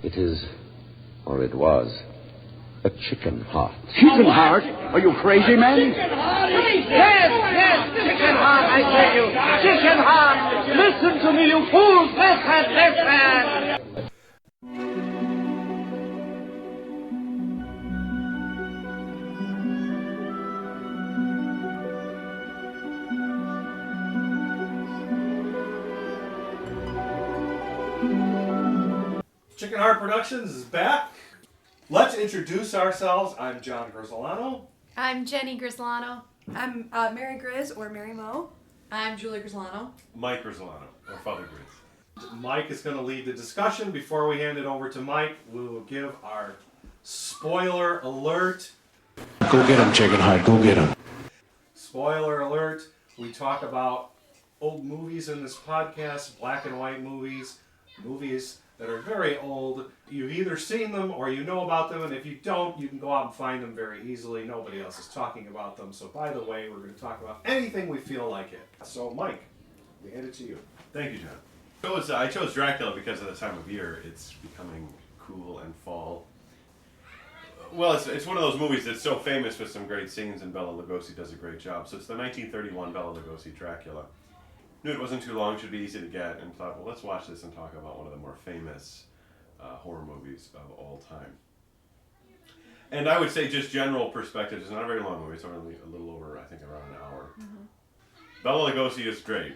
It is, or it was, a chicken heart. Chicken heart? Are you crazy, man? Chicken heart! Yes, chicken heart, I tell you. Chicken heart! Listen to me, you fools! Listen! Chicken Heart Productions is back. Let's introduce ourselves. I'm John Grisolano. I'm Jenny Grisolano. I'm Mary Grizz, or Mary Mo. I'm Julie Grisolano. Mike Grisolano, or Father Grizz. Mike is going to lead the discussion. Before we hand it over to Mike, we will give our spoiler alert. Go get him, Chicken Heart. Go get him. Spoiler alert. We talk about old movies in this podcast, black and white movies, movies that are very old. You've either seen them or you know about them, and if you don't, you can go out and find them very easily. Nobody else is talking about them. So by the way, we're going to talk about anything we feel like it. So Mike, we hand it to you. Thank you, John. I chose Dracula because of the time of year. It's becoming cool and fall. Well, it's one of those movies that's so famous with some great scenes, and Bela Lugosi does a great job. So it's the 1931 Bela Lugosi Dracula. Knew it wasn't too long, should be easy to get, and thought, well, let's watch this and talk about one of the more famous horror movies of all time. And I would say, just general perspective, it's not a very long movie. It's only a little over, I think, around an hour. Mm-hmm. Bela Lugosi is great.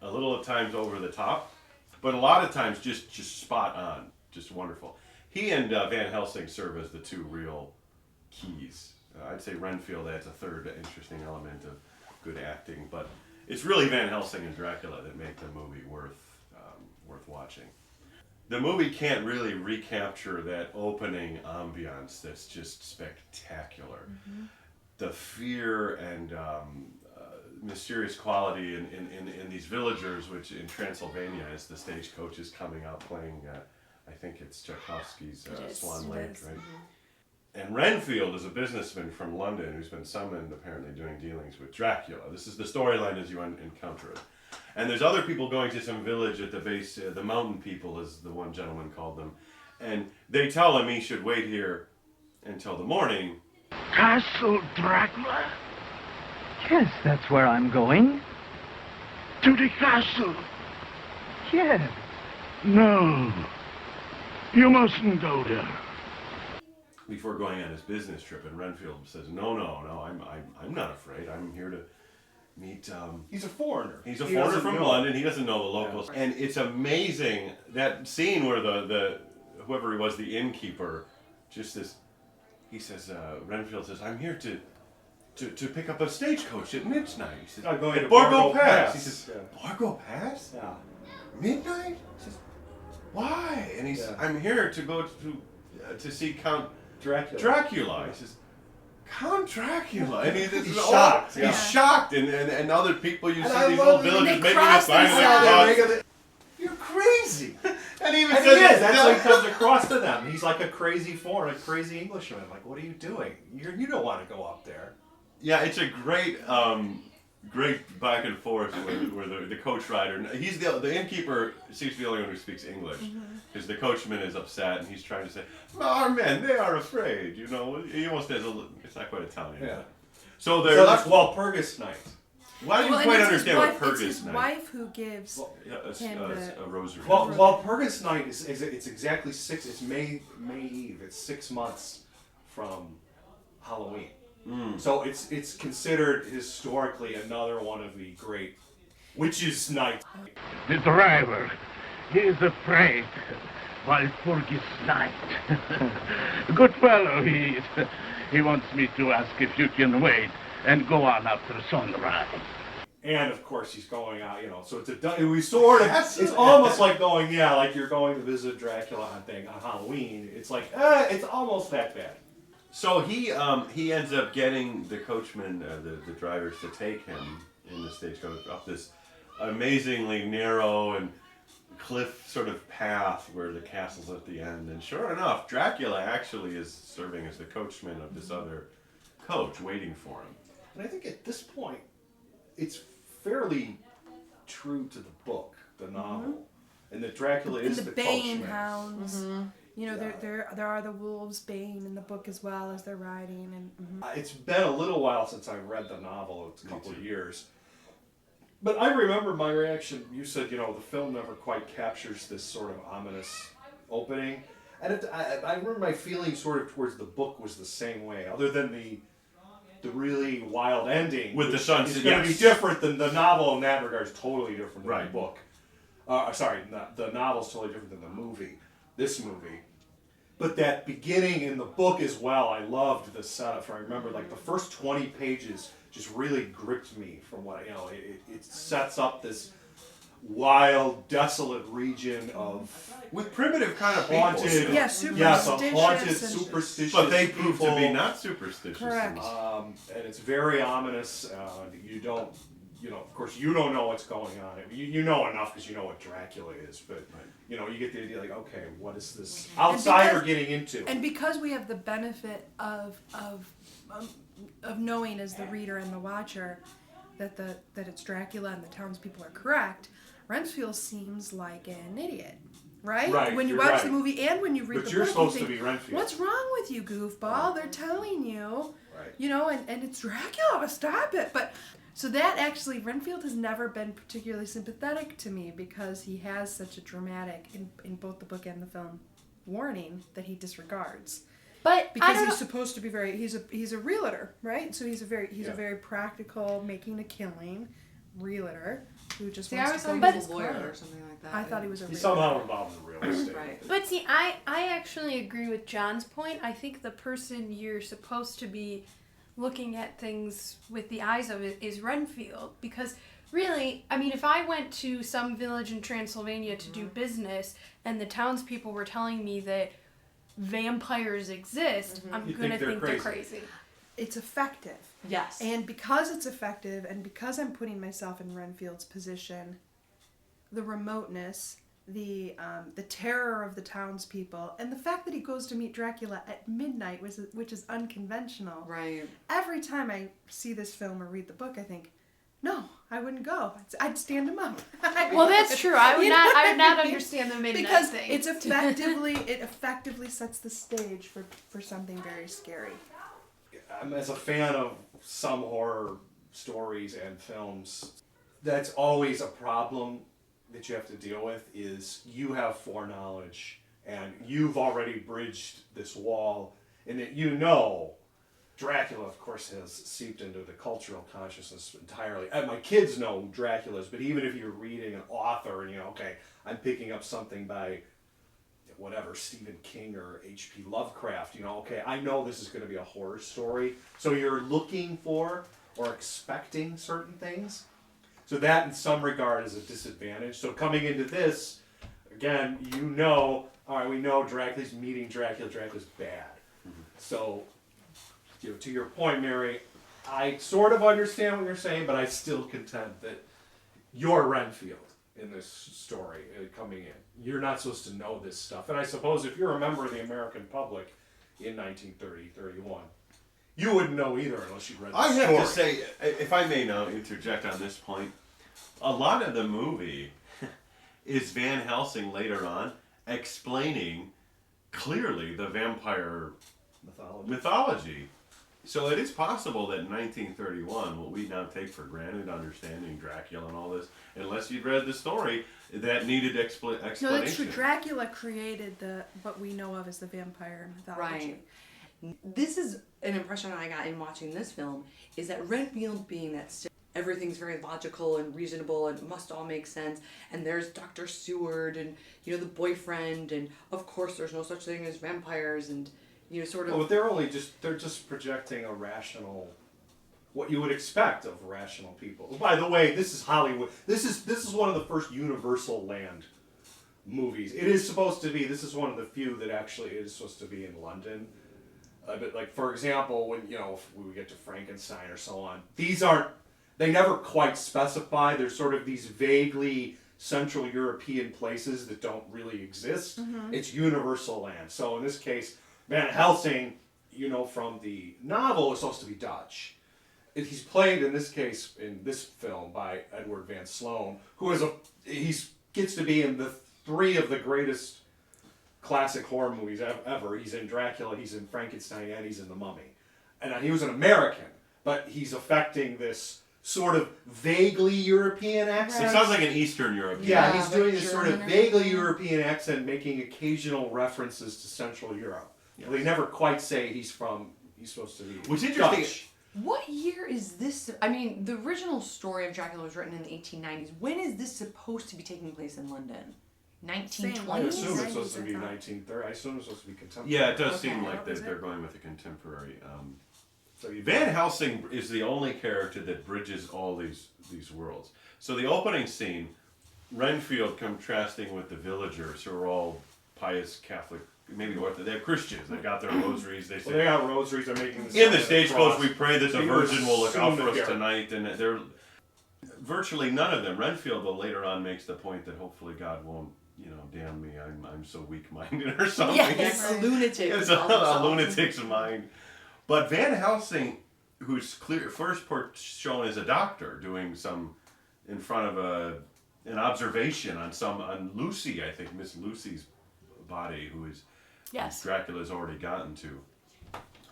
A little at times over the top, but a lot of times just spot on, just wonderful. He and Van Helsing serve as the two real keys. I'd say Renfield adds a third interesting element of good acting, but it's really Van Helsing and Dracula that make the movie worth watching. The movie can't really recapture that opening ambiance that's just spectacular. Mm-hmm. The fear and mysterious quality in these villagers, which in Transylvania, as the stagecoach is coming out playing, I think it's Tchaikovsky's Swan Lake, right? Mm-hmm. And Renfield is a businessman from London who's been summoned, apparently doing dealings with Dracula. This is the storyline as you encounter it. And there's other people going to some village at the base, the mountain people, as the one gentleman called them. And they tell him he should wait here until the morning. Castle Dracula? Yes, that's where I'm going. To the castle? Yes. No. You mustn't go there. Before going on his business trip, and Renfield says, "No, I'm not afraid. I'm here to meet." He's a foreigner. He's a foreigner from London. He doesn't know the locals, and it's amazing that scene where the whoever he was, the innkeeper, just this. He says, Renfield says, "I'm here to pick up a stagecoach at midnight." He says, "I'm going to Borgo Pass." He says, yeah. "Borgo Pass? Yeah. Midnight?" He says, "Why?" And he says, "I'm here to go to see Count Dracula." He says, "Count Dracula," and he's shocked. Yeah. He's shocked, and other people you And see I these love old it. villagers They making cross this line. themselves. You're crazy. And he even And says, he is. That's how he comes across to them. He's like a crazy foreigner, a crazy Englishman. Like, what are you doing? You don't want to go up there. Yeah, it's a great back and forth where the coach rider, he's the innkeeper seems to be the only one who speaks English, because the coachman is upset and he's trying to say, "Our men, they are afraid," you know. He almost has it's not quite Italian. Yeah. So that's Walpurgis Night. Well, I didn't quite understand what Purgis It's his Night. wife who gives him a rosary. Well, Purgis Night it's exactly it's May Eve. It's 6 months from Halloween. So it's considered historically another one of the great witches' nights. The driver, he is afraid. Walpurgis Night. Good fellow he is. He wants me to ask if you can wait and go on after sunrise. And of course he's going out, so it's almost like like you're going to visit Dracula on Halloween. It's like, it's almost that bad. So he ends up getting the coachman, the drivers, to take him in the stagecoach up this amazingly narrow and cliff sort of path where the castle's at the end. And sure enough, Dracula actually is serving as the coachman of this other coach, waiting for him. And I think at this point, it's fairly true to the book, the novel, and that Dracula is the baying coachman. hounds. You know, there are the wolves baying in the book as well as they're riding. And It's been a little while since I read the novel. It's a couple of years. But I remember my reaction. You said, the film never quite captures this sort of ominous opening. And I remember my feeling sort of towards the book was the same way, other than the really wild ending. With the sunset, it's going to be different than the novel in that regard. It's totally different than the book. The novel's totally different than the movie. This movie. But that beginning in the book as well, I loved the setup. I remember like the first 20 pages just really gripped me from what, it sets up this wild, desolate region of... With primitive kind of haunted, people. Yeah, superstitious But they prove people. to be not superstitious. Correct. And it's very ominous. You don't, of course, you don't know what's going on. You know enough because you know what Dracula is, but you get the idea like, okay, what is this outsider getting into? And because we have the benefit of knowing as the reader and the watcher that it's Dracula and the townspeople are correct, Renfield seems like an idiot. Right? When you watch the movie and when you read the book, but you're supposed you think, to be Renfield. What's wrong with you, goofball? They're telling you, right. And it's Dracula. Stop it. But so that actually, Renfield has never been particularly sympathetic to me because he has such a dramatic in both the book and the film warning that he disregards. But because he's supposed to be he's a realtor, right? So he's a very practical, making a killing realtor who just wants to go he was a lawyer or something like that. I thought he was a realtor. He's somehow involved in real estate. Right. But see, I actually agree with John's point. I think the person you're supposed to be looking at things with the eyes of it is Renfield. Because really, I mean, if I went to some village in Transylvania to do business and the townspeople were telling me that vampires exist, I'm going to think they're crazy. It's effective. Yes. And because it's effective, and because I'm putting myself in Renfield's position, the remoteness, the terror of the townspeople, and the fact that he goes to meet Dracula at midnight, which is unconventional. Right. Every time I see this film or read the book, I think, no, I wouldn't go. I'd stand him up. Well, that's true. I would not understand the midnight because thing. It effectively sets the stage for something very scary. I'm as a fan of some horror stories and films, that's always a problem that you have to deal with is you have foreknowledge and you've already bridged this wall and that Dracula, of course, has seeped into the cultural consciousness entirely. And my kids know Dracula's, but even if you're reading an author and I'm picking up something by whatever, Stephen King or H.P. Lovecraft, I know this is going to be a horror story. So you're looking for or expecting certain things. So that in some regard is a disadvantage. So coming into this, again, all right, we know Dracula's meeting Dracula. Dracula's bad. Mm-hmm. So, to your point, Mary, I sort of understand what you're saying, but I still contend that you're Renfield in this story coming in. You're not supposed to know this stuff. And I suppose if you're a member of the American public in 1930-31, you wouldn't know either unless you read the story. I have to say, if I may now interject on this point, a lot of the movie is Van Helsing later on explaining clearly the vampire mythology. So it is possible that in 1931, what we now take for granted, understanding Dracula and all this, unless you'd read the story, that needed explanation. No, that's true. Dracula created what we know of as the vampire mythology. Right. This is an impression I got in watching this film, is that Renfield being that everything's very logical and reasonable and must all make sense, and there's Dr. Seward and, the boyfriend, and of course there's no such thing as vampires, and sort of... Oh, they're just projecting a rational, what you would expect of rational people. By the way, this is Hollywood. This is one of the first Universal Land movies. It is supposed to be, this is one of the few that actually is supposed to be in London. But like, for example, when, if we get to Frankenstein or so on, they never quite specify. There's sort of these vaguely Central European places that don't really exist. Mm-hmm. It's Universal Land. So in this case, Van Helsing, from the novel, is supposed to be Dutch. He's played, in this case, in this film, by Edward Van Sloan, who is he gets to be in the three of the greatest classic horror movies ever. He's in Dracula, he's in Frankenstein, and he's in The Mummy. And he was an American, but he's affecting this sort of vaguely European accent. It sounds like an Eastern European. Yeah, he's doing this German sort of or vaguely something. European accent, making occasional references to Central Europe. Yes. They never quite say he's supposed to be What's interesting- Dutch. What year is this? I mean, the original story of Dracula was written in the 1890s. When is this supposed to be taking place in London? I 1920s? assume it's supposed to be 1930. I assume it's supposed to be contemporary. Yeah, it does Okay. seem like What was they're it? going with a contemporary. So you Van Helsing is the only character that bridges all these worlds. So the opening scene, Renfield contrasting with the villagers who are all pious Catholic, maybe they're Christians. They got their rosaries. They Well, say they got rosaries. They're making the in sign the of stagecoach cross. we pray that the So you would Virgin will look out assume for that us they're- tonight, and they're virtually none of them. Renfield, though, later on makes the point that hopefully God won't, damn me. I'm so weak-minded or something. Yes, a lunatic. It's a lunatic's mind. But Van Helsing, who's first shown as a doctor doing some in front of an observation on Lucy, I think Miss Lucy's body, who Dracula's already gotten to,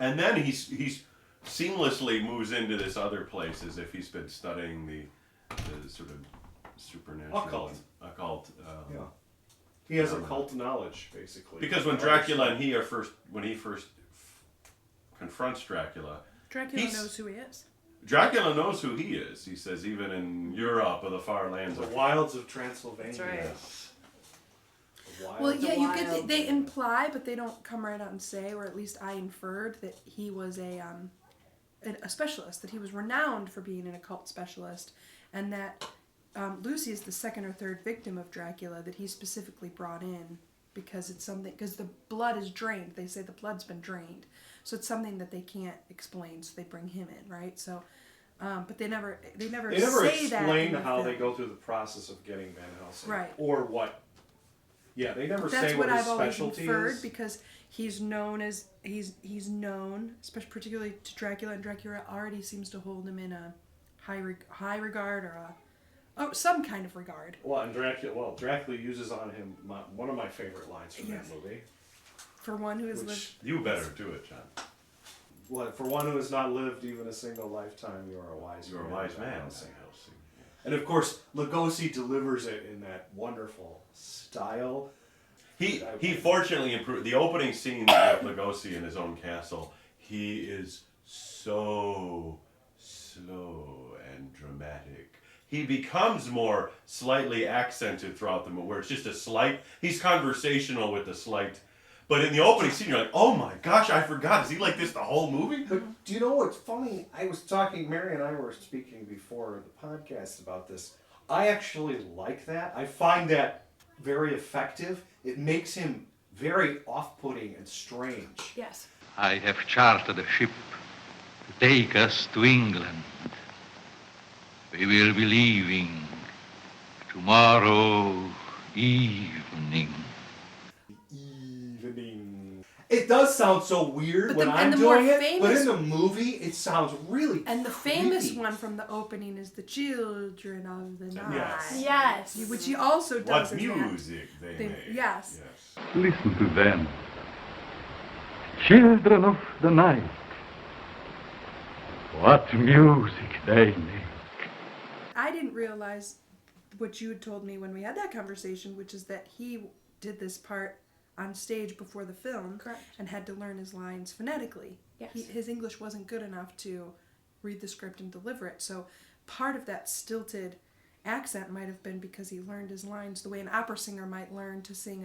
and then he's seamlessly moves into this other place as if he's been studying the sort of supernatural occult. Yeah. He has occult knowledge, basically. Because when Dracula and he first confronts Dracula, Dracula knows who he is. Dracula knows who he is. He says, even in Europe or the far lands The of wilds of Transylvania. That's right. Yes. The wilds Well, of- yeah, you wild. get they imply, but they don't come right out and say, or at least I inferred that he was a specialist, that he was renowned for being an occult specialist, and that Lucy is the second or third victim of Dracula that he specifically brought in because the blood is drained. They say the blood's been drained, so it's something that they can't explain. So they bring him in, right? So, but they never They never say that explain in the how film. they go through the process of getting Van Helsing. Right. Or what. Yeah, they never That's say what what his I've always specialty inferred is. because he's known, especially particularly to Dracula, and Dracula already seems to hold him in a high regard or some kind of regard. Well, and Dracula uses on him one of my favorite lines from Yes. that movie. For one who has lived. Which, You better do it, John. for one who has not lived even a single lifetime, you are a wise man. You're a wise Van man, Helsing. Van Helsing. And of course, Lugosi delivers it in that wonderful style. He fortunately improved the opening scene with Lugosi in his own castle. He is so slow and dramatic. He becomes more slightly accented throughout the movie, where it's just a slight. He's conversational with a slight. But in the opening scene, you're like, oh my gosh, I forgot. Is he like this the whole movie? But do you know what's funny? Mary and I were speaking before the podcast about this. I actually like that. I find that very effective. It makes him very off-putting and strange. Yes. I have chartered a ship to take us to England. We will be leaving tomorrow evening. It does sound so weird But when the- I'm and the more doing it, but famous- in the movie, it sounds really And the famous creepy. one from the opening is the Children of the Night. Yes. Yes. Which he also does What in that. music they They- make. yes. Listen to them. Children of the night. What music they make. I didn't realize what you had told me when we had that conversation, which is that he did this part on stage before the film. Correct. And had to learn his lines phonetically. Yes. His English wasn't good enough to read the script and deliver it. So part of that stilted accent might have been because he learned his lines the way an opera singer might learn to sing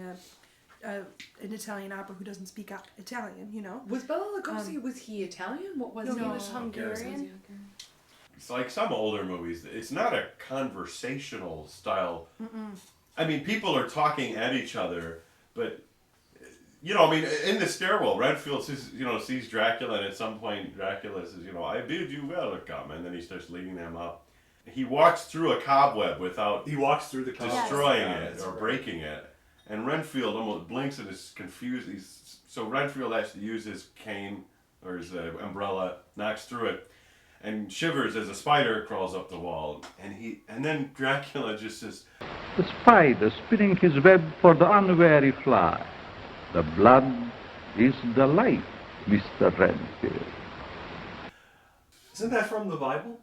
an Italian opera who doesn't speak Italian, you know? Was Bela Lugosi, was he Italian? What was No, he? he was Hungarian. It's like some older movies. It's not a conversational style. I mean, people are talking at each other, but in the stairwell, Renfield sees Dracula, and at some point Dracula says, I bid you welcome, and then he starts leading them up. He walks through a cobweb without He walks through the destroying Yeah, it that's or right. breaking it, and Renfield almost blinks and is confused. So Renfield has to use his cane or his umbrella, knocks through it, and shivers as a spider crawls up the wall. And then Dracula just says, The spider spinning his web for the unwary fly. The blood is the life, Mr. Renfield. Isn't that from the Bible?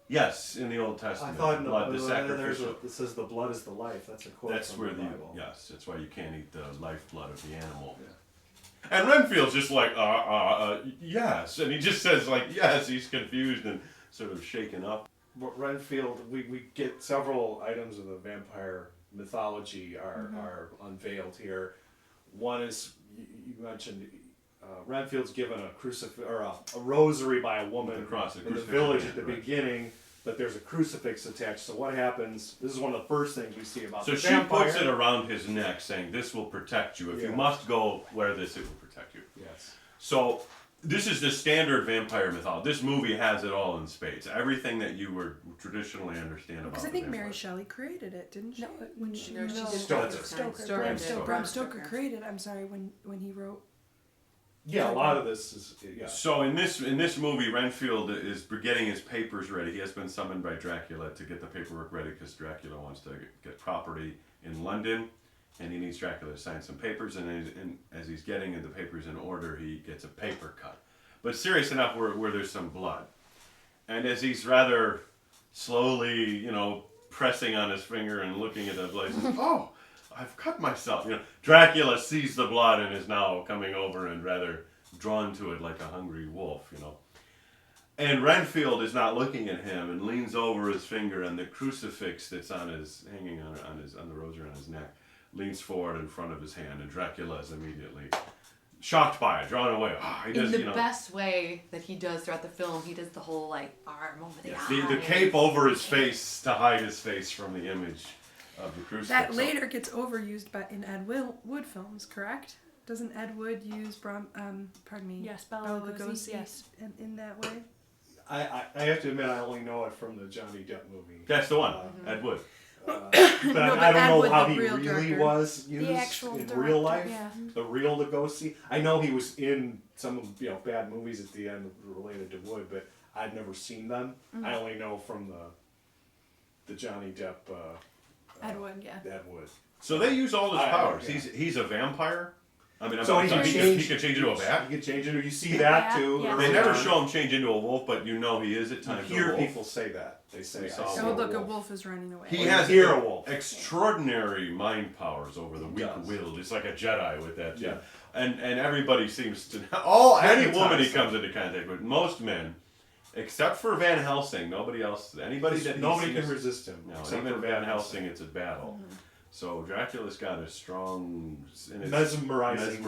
Yes, in the Old Testament. I thought the sacrificial. It says the blood is the life. That's a quote That's from where the Bible. yes, that's why you can't eat the lifeblood of the animal. Yeah. And Renfield's just like, yes. And he just says like, yes, he's confused and sort of shaken up. Renfield, we get several items of the vampire mythology are unveiled here. One is, you mentioned, Renfield's given a crucifix or a rosary by a woman in the village at the beginning, but there's a crucifix attached. So what happens? This is one of the first things we see about the vampire. So she puts it around his neck, saying, "This will protect you. If you must go wear this, it will protect you." Yes. So this is the standard vampire mythology. This movie has it all in spades. Everything that you would traditionally understand about. Because I think Mary Shelley created it, didn't she? No, when she did Bram Stoker created. I'm sorry, when he wrote. Yeah, a lot of this is So in this movie, Renfield is getting his papers ready. He has been summoned by Dracula to get the paperwork ready because Dracula wants to get property in London, and he needs Dracula to sign some papers. And as he's getting the papers in order, he gets a paper cut, but serious enough where there's some blood. And as he's rather slowly, pressing on his finger and looking at the blood, he says, "Oh, I've cut myself." Dracula sees the blood and is now coming over and rather drawn to it like a hungry wolf, And Renfield is not looking at him and leans over his finger, and the crucifix that's hanging on the rosary on his neck leans forward in front of his hand, and Dracula is immediately shocked by it, drawn away. In the best way that he does throughout the film, he does the whole arm over the eye. The cape over his face to hide his face from the image of the crucifix. That later gets overused in Ed Wood films, correct? Doesn't Ed Wood use Bela Lugosi in that way? I have to admit, I only know it from the Johnny Depp movie. That's the one, Ed Wood. But I don't know how he really director. was used in real life. Yeah. The real Lugosi. I know he was in some bad movies at the end related to Wood, but I'd never seen them. I only know from the Johnny Depp. Ed Wood, yeah. Ed Wood. So they use all his powers. He's a vampire. I mean, so he can change into a bat. He can change into. You see that too. Yeah. They never show him change into a wolf, but he is at times. You hear people say that. They say, "Oh, look, a wolf is running away." He has extraordinary mind powers over the weak-willed. It's like a Jedi with that. Yeah. And everybody seems to. Any woman he comes into contact with, most men. Except for Van Helsing, nobody can resist him. No, even Van Helsing, it's a battle. So Dracula's got a strong, mesmerizing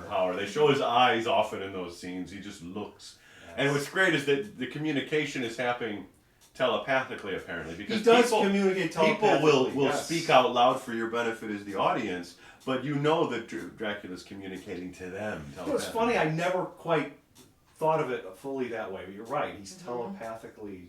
power. They show his eyes often in those scenes. He just looks. Yes. And what's great is that the communication is happening telepathically, apparently, because he does communicate telepathically. People will speak out loud for your benefit as the audience, but that Dracula's communicating to them. It's funny. I never quite thought of it fully that way, but you're right. He's telepathically.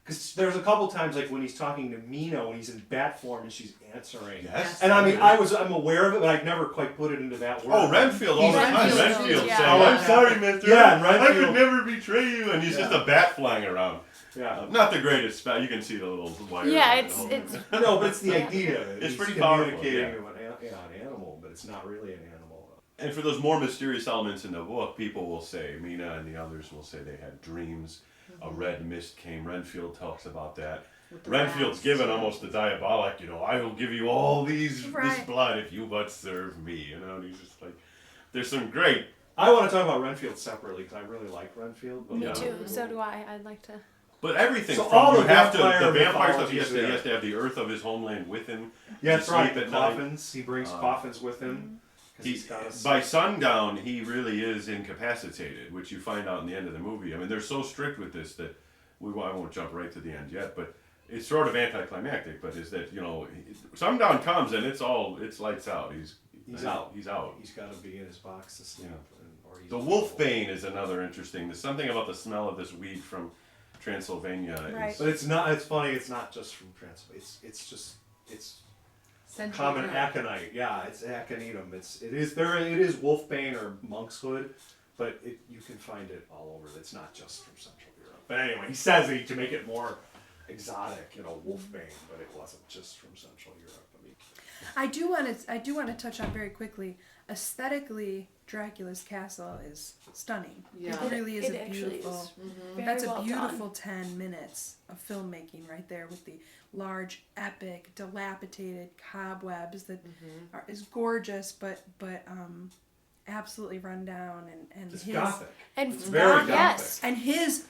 Because there's a couple times, like when he's talking to Mina, when he's in bat form and she's answering. Yes. And I mean, I'm aware of it, but I'd never quite put it into that word. Oh, Renfield all the time. Renfield saying, "Oh, I'm sorry, mister. Yeah, I could never betray you," and he's just a bat flying around. Yeah. Not the greatest spell. You can see the little wire. Yeah, it's no, but it's the idea of it. It's he's pretty powerful. Communicating to an animal, but it's not really an animal. And for those more mysterious elements in the book, people will say, Mina and the others will say they had dreams. A red mist came. Renfield talks about that. Renfield's given almost the diabolic, "I will give you all this blood if you but serve me." And he's just like, there's some great. I want to talk about Renfield separately because I really like Renfield. But me too. So do I. I'd like to. But everything so from all the vampire stuff, he has to have the earth of his homeland with him. Yeah, that's right. The coffins. He brings coffins with him. By sundown, he really is incapacitated, which you find out in the end of the movie. I mean, they're so strict with this that I won't jump right to the end yet, but it's sort of anticlimactic. But is that sundown comes and it's lights out. He's out. He's out. He's got to be in his box to sleep. The wolfbane is another interesting. There's something about the smell of this weed from Transylvania. Right. But it's not. It's funny. It's not just from Transylvania. It's common aconite. Yeah, it's aconitum. It is wolfbane or monk's hood, but you can find it all over. It's not just from Central Europe. But anyway, he says it to make it more exotic, wolfbane, but it wasn't just from Central Europe. I do want to touch on very quickly. aesthetically, Dracula's castle is stunning. Yeah. It really is It a actually beautiful. is very That's a well beautiful done. 10 minutes of filmmaking right there with the large, epic, dilapidated cobwebs that is gorgeous, but absolutely run down and It's his gothic. And It's very gothic. yes. and his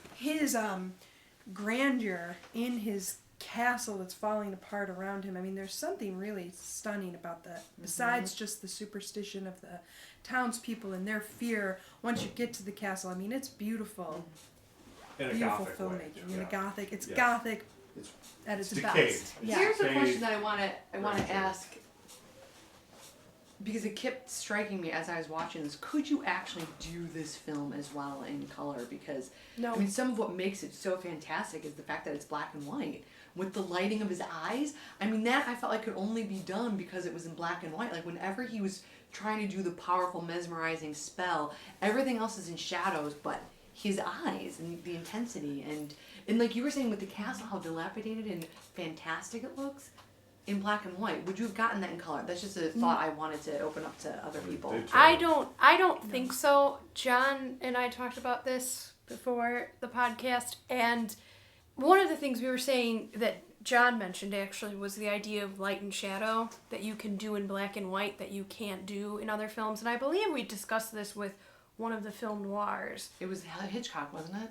grandeur in his castle that's falling apart around him. I mean, there's something really stunning about that. Besides just the superstition of the townspeople and their fear, once you get to the castle, I mean, it's beautiful. In a Beautiful gothic way. filmmaking. In a Yeah. gothic. It's Yeah. gothic It's at its decayed. best. It's Yeah. Here's a decayed. question that I want to Very ask, because it kept striking me as I was watching this. Could you actually do this film as well in color? Because No. I mean, some of what makes it so fantastic is the fact that it's black and white. With the lighting of his eyes, I mean, that I felt like could only be done because it was in black and white. Like whenever he was trying to do the powerful, mesmerizing spell, everything else is in shadows, but his eyes and the intensity and like you were saying with the castle, how dilapidated and fantastic it looks in black and white. Would you have gotten that in color? That's just a thought I wanted to open up to other people. I don't think so. John and I talked about this before the podcast, and one of the things we were saying that John mentioned actually was the idea of light and shadow that you can do in black and white that you can't do in other films. And I believe we discussed this with one of the film noirs. It was Hitchcock, wasn't it?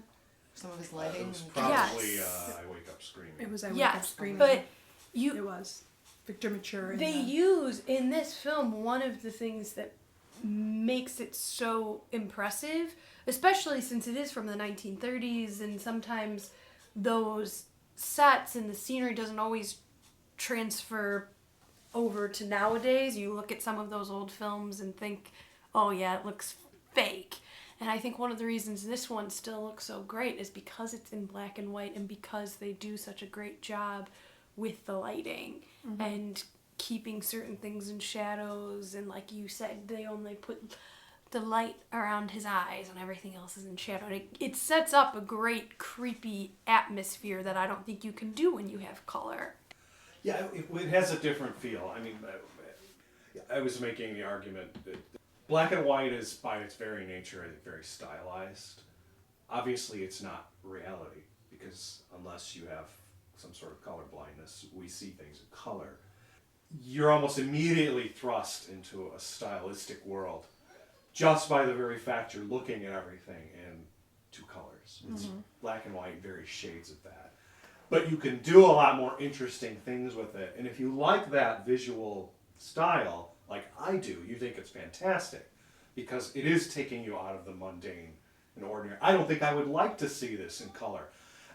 Some of his lighting. It was probably I Wake Up Screaming. It was I Wake Up Yes, Screaming. but It was Victor Mature. They use in this film one of the things that makes it so impressive, especially since it is from the 1930s, and sometimes those sets and the scenery doesn't always transfer over to nowadays. You look at some of those old films and think, oh yeah, it looks fake. And I think one of the reasons this one still looks so great is because it's in black and white and because they do such a great job with the lighting and keeping certain things in shadows. And like you said, they only put the light around his eyes and everything else is in shadow. And it sets up a great creepy atmosphere that I don't think you can do when you have color. Yeah, it has a different feel. I mean, I was making the argument that black and white is, by its very nature, very stylized. Obviously, it's not reality, because unless you have some sort of color blindness, we see things in color. You're almost immediately thrust into a stylistic world just by the very fact you're looking at everything in two colors. It's black and white, various shades of that. But you can do a lot more interesting things with it. And if you like that visual style, like I do, you think it's fantastic because it is taking you out of the mundane and ordinary. I don't think I would like to see this in color.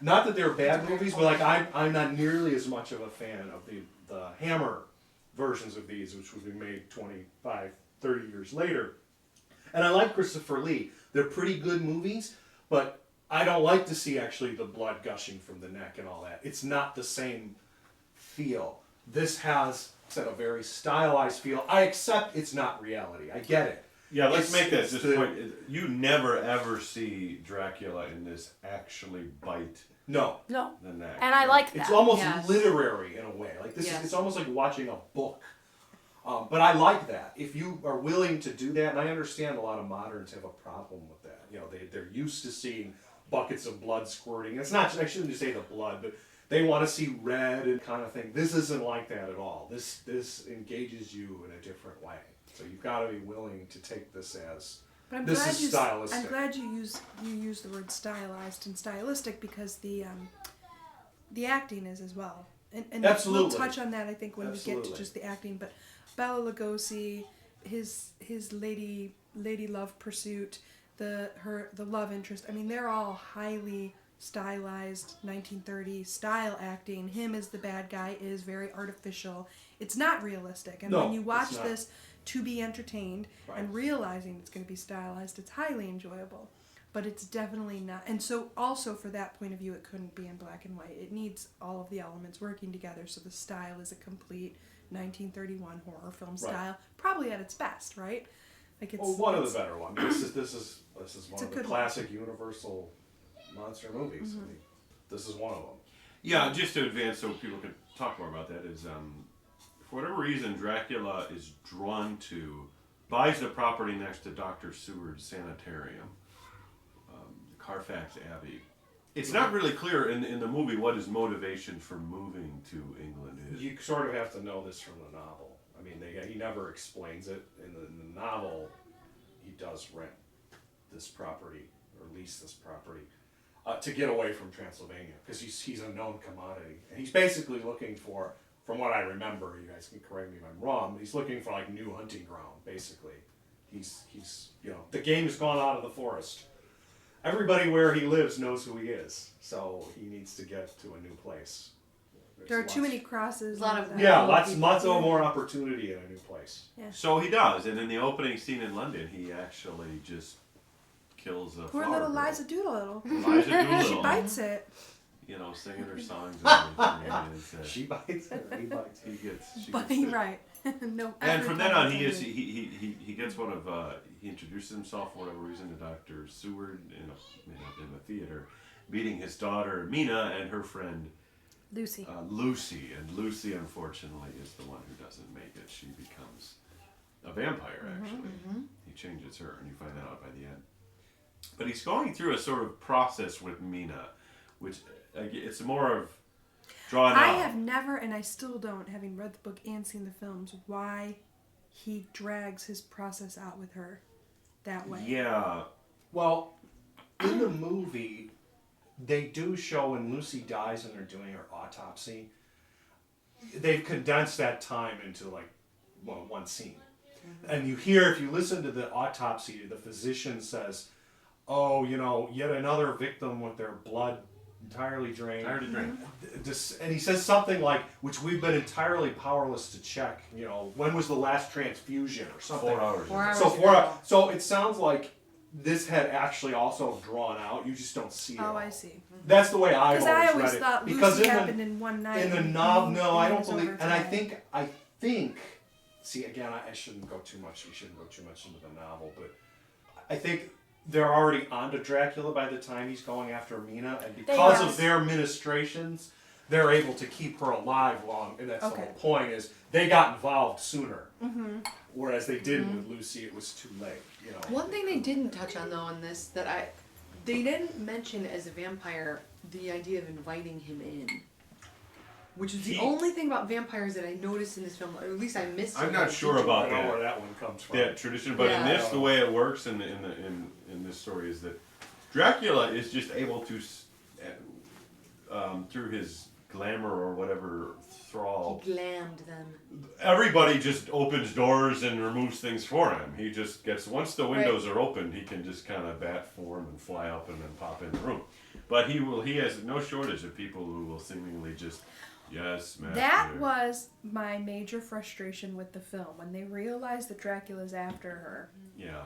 Not that they're bad movies, but like I'm not nearly as much of a fan of the Hammer versions of these, which would be made 25, 30 years later. And I like Christopher Lee. They're pretty good movies, but I don't like to see actually the blood gushing from the neck and all that. It's not the same feel. This has a very stylized feel. I accept it's not reality. I get it. Yeah, let's make this point. You never ever see Dracula in this actually bite No. the neck. And I like that. It's almost literary in a way. Like this is, it's almost like watching a book. But I like that. If you are willing to do that, and I understand a lot of moderns have a problem with that. You know, they're used to seeing buckets of blood squirting. It's not, I shouldn't just say the blood, but they want to see red and kind of thing. This isn't like that at all. This engages you in a different way. So you've got to be willing to take this as, this is stylistic. I'm glad you use the word stylized and stylistic because the acting is as well. And Absolutely. we'll touch on that, I think, when we get to just the acting. But Bela Lugosi, his lady love pursuit, the love interest. I mean, they're all highly stylized 1930s style acting. Him as the bad guy is very artificial. It's not realistic. And when you watch this to be entertained and realizing it's going to be stylized, it's highly enjoyable. But it's definitely not. And so also for that point of view, it couldn't be in black and white. It needs all of the elements working together so the style is a complete 1931 horror film style, probably at its best, right? Like it's one of the better ones. This is one of the classic one. Universal monster movies. I mean, this is one of them. Yeah, just to advance so people can talk more about that is, for whatever reason, Dracula is drawn to buys the property next to Dr. Seward's sanitarium, Carfax Abbey. It's not really clear in the movie what his motivation for moving to England is. You sort of have to know this from the novel. I mean, he never explains it. In the novel, he does rent this property, or lease this property, to get away from Transylvania, because he's a known commodity. And he's basically looking for, from what I remember, you guys can correct me if I'm wrong, he's looking for like new hunting ground, basically. He's the game has gone out of the forest. Everybody where he lives knows who he is, so he needs to get to a new place. There are too many crosses. Lots more opportunity in a new place. Yeah. So he does, and in the opening scene in London, he actually just kills a Poor flower little girl. Liza Doolittle. Liza Doolittle. She bites it. Singing her songs and everything. She bites it. He bites it. She gets right. No. And from then on, he gets one of he introduces himself for whatever reason to Dr. Seward in a theater, meeting his daughter Mina and her friend Lucy. Lucy, and Lucy unfortunately is the one who doesn't make it. She becomes a vampire. Actually, he changes her, and you find that out by the end. But he's going through a sort of process with Mina, which it's more of drawn out. I have never, and I still don't, having read the book and seen the films, why he drags his process out with her that way. Yeah. Well, in the movie, they do show when Lucy dies and they're doing her autopsy, they've condensed that time into one scene. And you hear, if you listen to the autopsy, the physician says, oh, yet another victim with their blood entirely drained. And he says something like, which we've been entirely powerless to check. When was the last transfusion or something? 4 hours. 4 hours. So 4 hours. So it sounds like this had actually also drawn out. You just don't see it. Oh, I see. That's the way I've Because I always read it. thought Because Lucy happened in one night. in the novel, no, I don't believe. And I think. See, again, I shouldn't go too much. We shouldn't go too much into the novel, but I think they're already onto Dracula by the time he's going after Mina, and because of their ministrations, they're able to keep her alive long. And that's the whole point: is they got involved sooner, whereas they didn't with Lucy. It was too late. One thing they didn't touch on though in this they didn't mention as a vampire the idea of inviting him in. Which is the only thing about vampires that I noticed in this film, or at least I missed. I'm not sure about I don't know where that one comes from. that tradition, but in this, the way it works in this story is that Dracula is just able to, through his glamour or whatever thrall, He glammed them. everybody just opens doors and removes things for him. He just gets, once the windows are open, he can just kind of bat form and fly up and then pop in the room. But he has no shortage of people who will seemingly just. Yes, master. That was my major frustration with the film, when they realized that Dracula's after her. Yeah.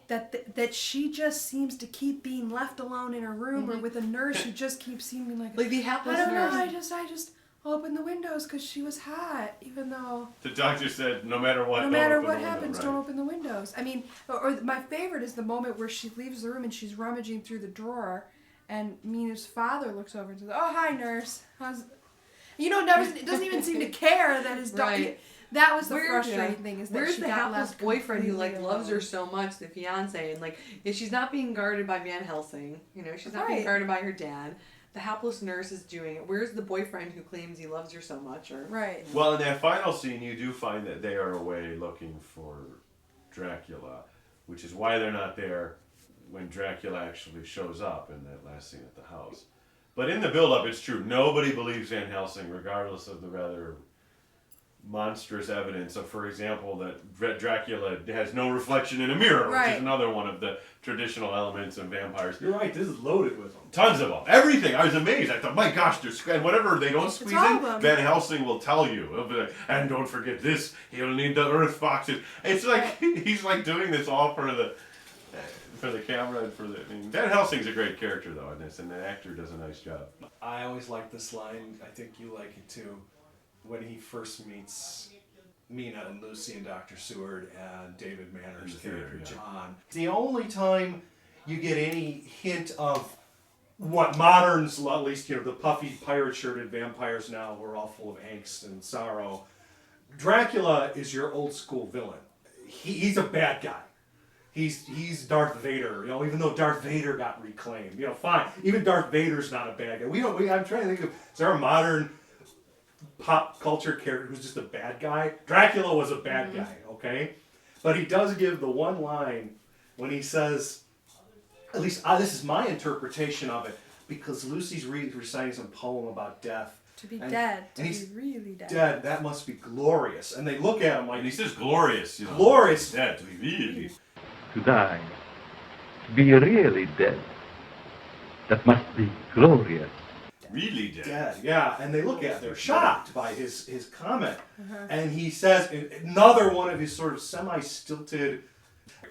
That she just seems to keep being left alone in her room, or with a nurse who just keeps seeming like the hapless I don't know, nurse. I just opened the windows because she was hot, even though The doctor said, no matter what, happens, don't open the windows. I mean, or my favorite is the moment where she leaves the room and she's rummaging through the drawer, and Mina's father looks over and says, "Oh, hi, nurse. How's..." doesn't even seem to care that his daughter. Right. That was the frustrating thing. Is that where's she the got hapless left boyfriend who completely loves her alone. so much, the fiance, and she's not being guarded by Van Helsing. She's not being guarded by her dad. The hapless nurse is doing it. Where's the boyfriend who claims he loves her so much? Right. Well, in that final scene, you do find that they are away looking for Dracula, which is why they're not there when Dracula actually shows up in that last scene at the house. But in the build-up, it's true. Nobody believes Van Helsing, regardless of the rather monstrous evidence of, for example, that Dracula has no reflection in a mirror, which is another one of the traditional elements of vampires. You're right. This is loaded with them. Tons of them. Everything. I was amazed. I thought, my gosh, and whatever they don't squeeze in, Van Helsing will tell you. He'll be like, and don't forget this. He'll need the earth boxes. It's like he's like doing this all for the camera and for the. I mean, Van Helsing's a great character though in this, and the actor does a nice job. I always like this line. I think you like it too. When he first meets Mina and Lucy and Dr. Seward and David Manners' character, John. The only time you get any hint of what moderns, at least, the puffy pirate-shirted vampires now, who are all full of angst and sorrow. Dracula is your old-school villain. he's a bad guy. He's Darth Vader, even though Darth Vader got reclaimed. Fine. Even Darth Vader's not a bad guy. I'm trying to think of, is there a modern pop culture character who's just a bad guy? Dracula was a bad guy, okay? But he does give the one line when he says, at least this is my interpretation of it, because Lucy's reciting some poem about death. To be dead. To be really dead. Dead, that must be glorious. And they look at him like... And he says glorious. Glorious. Dead, to be really... To die, to be really dead. That must be glorious. Really dead. Dead, yeah. And they look at it, they're shocked by his comment. And he says, another one of his sort of semi-stilted,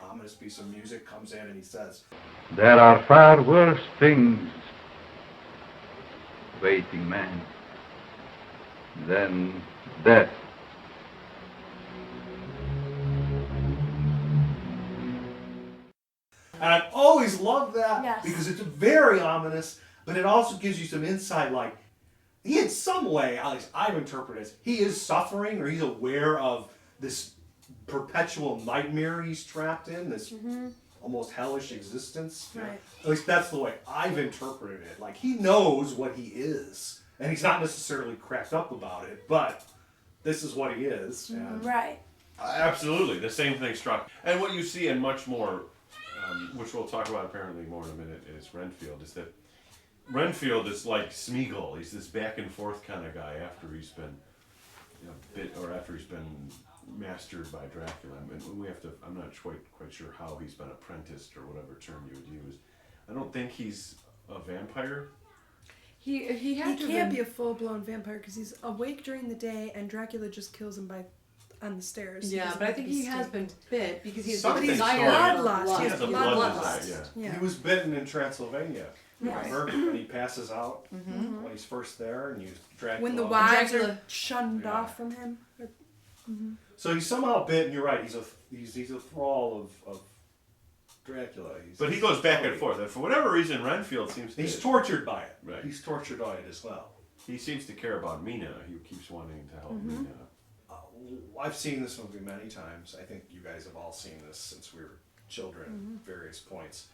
ominous piece of music comes in and he says, There are far worse things waiting man than death. And I've always loved that because it's very ominous, but it also gives you some insight, like, he in some way, at least I've interpreted it, he is suffering or he's aware of this perpetual nightmare he's trapped in, this almost hellish existence. Right. At least that's the way I've interpreted it. Like, he knows what he is, and he's not necessarily cracked up about it, but this is what he is. And Right. Absolutely. The same thing struck. And what you see, and much more, which we'll talk about apparently more in a minute, is Renfield, is that Renfield is like Smeagol. He's this back and forth kind of guy after he's been after he's been mastered by Dracula. And we have to, I'm not quite sure how he's been apprenticed or whatever term you would use. I don't think he's a vampire. He can't be a full-blown vampire because he's awake during the day and Dracula just kills him on the stairs. Yeah, but I think he has been bit because he's bloodlust. He has a bloodlust. Yeah. He was bitten in Transylvania. Yes. Remember when he passes out when he's first there and you Dracula. When the wives are shunned off from him. So he's somehow bit, and you're right. He's a thrall of Dracula. But he goes back and forth. And for whatever reason, Renfield seems to... He's tortured by it. Right. He's tortured by it as well. He seems to care about Mina. He keeps wanting to help Mina. I've seen this movie many times. I think you guys have all seen this since we were children at various points.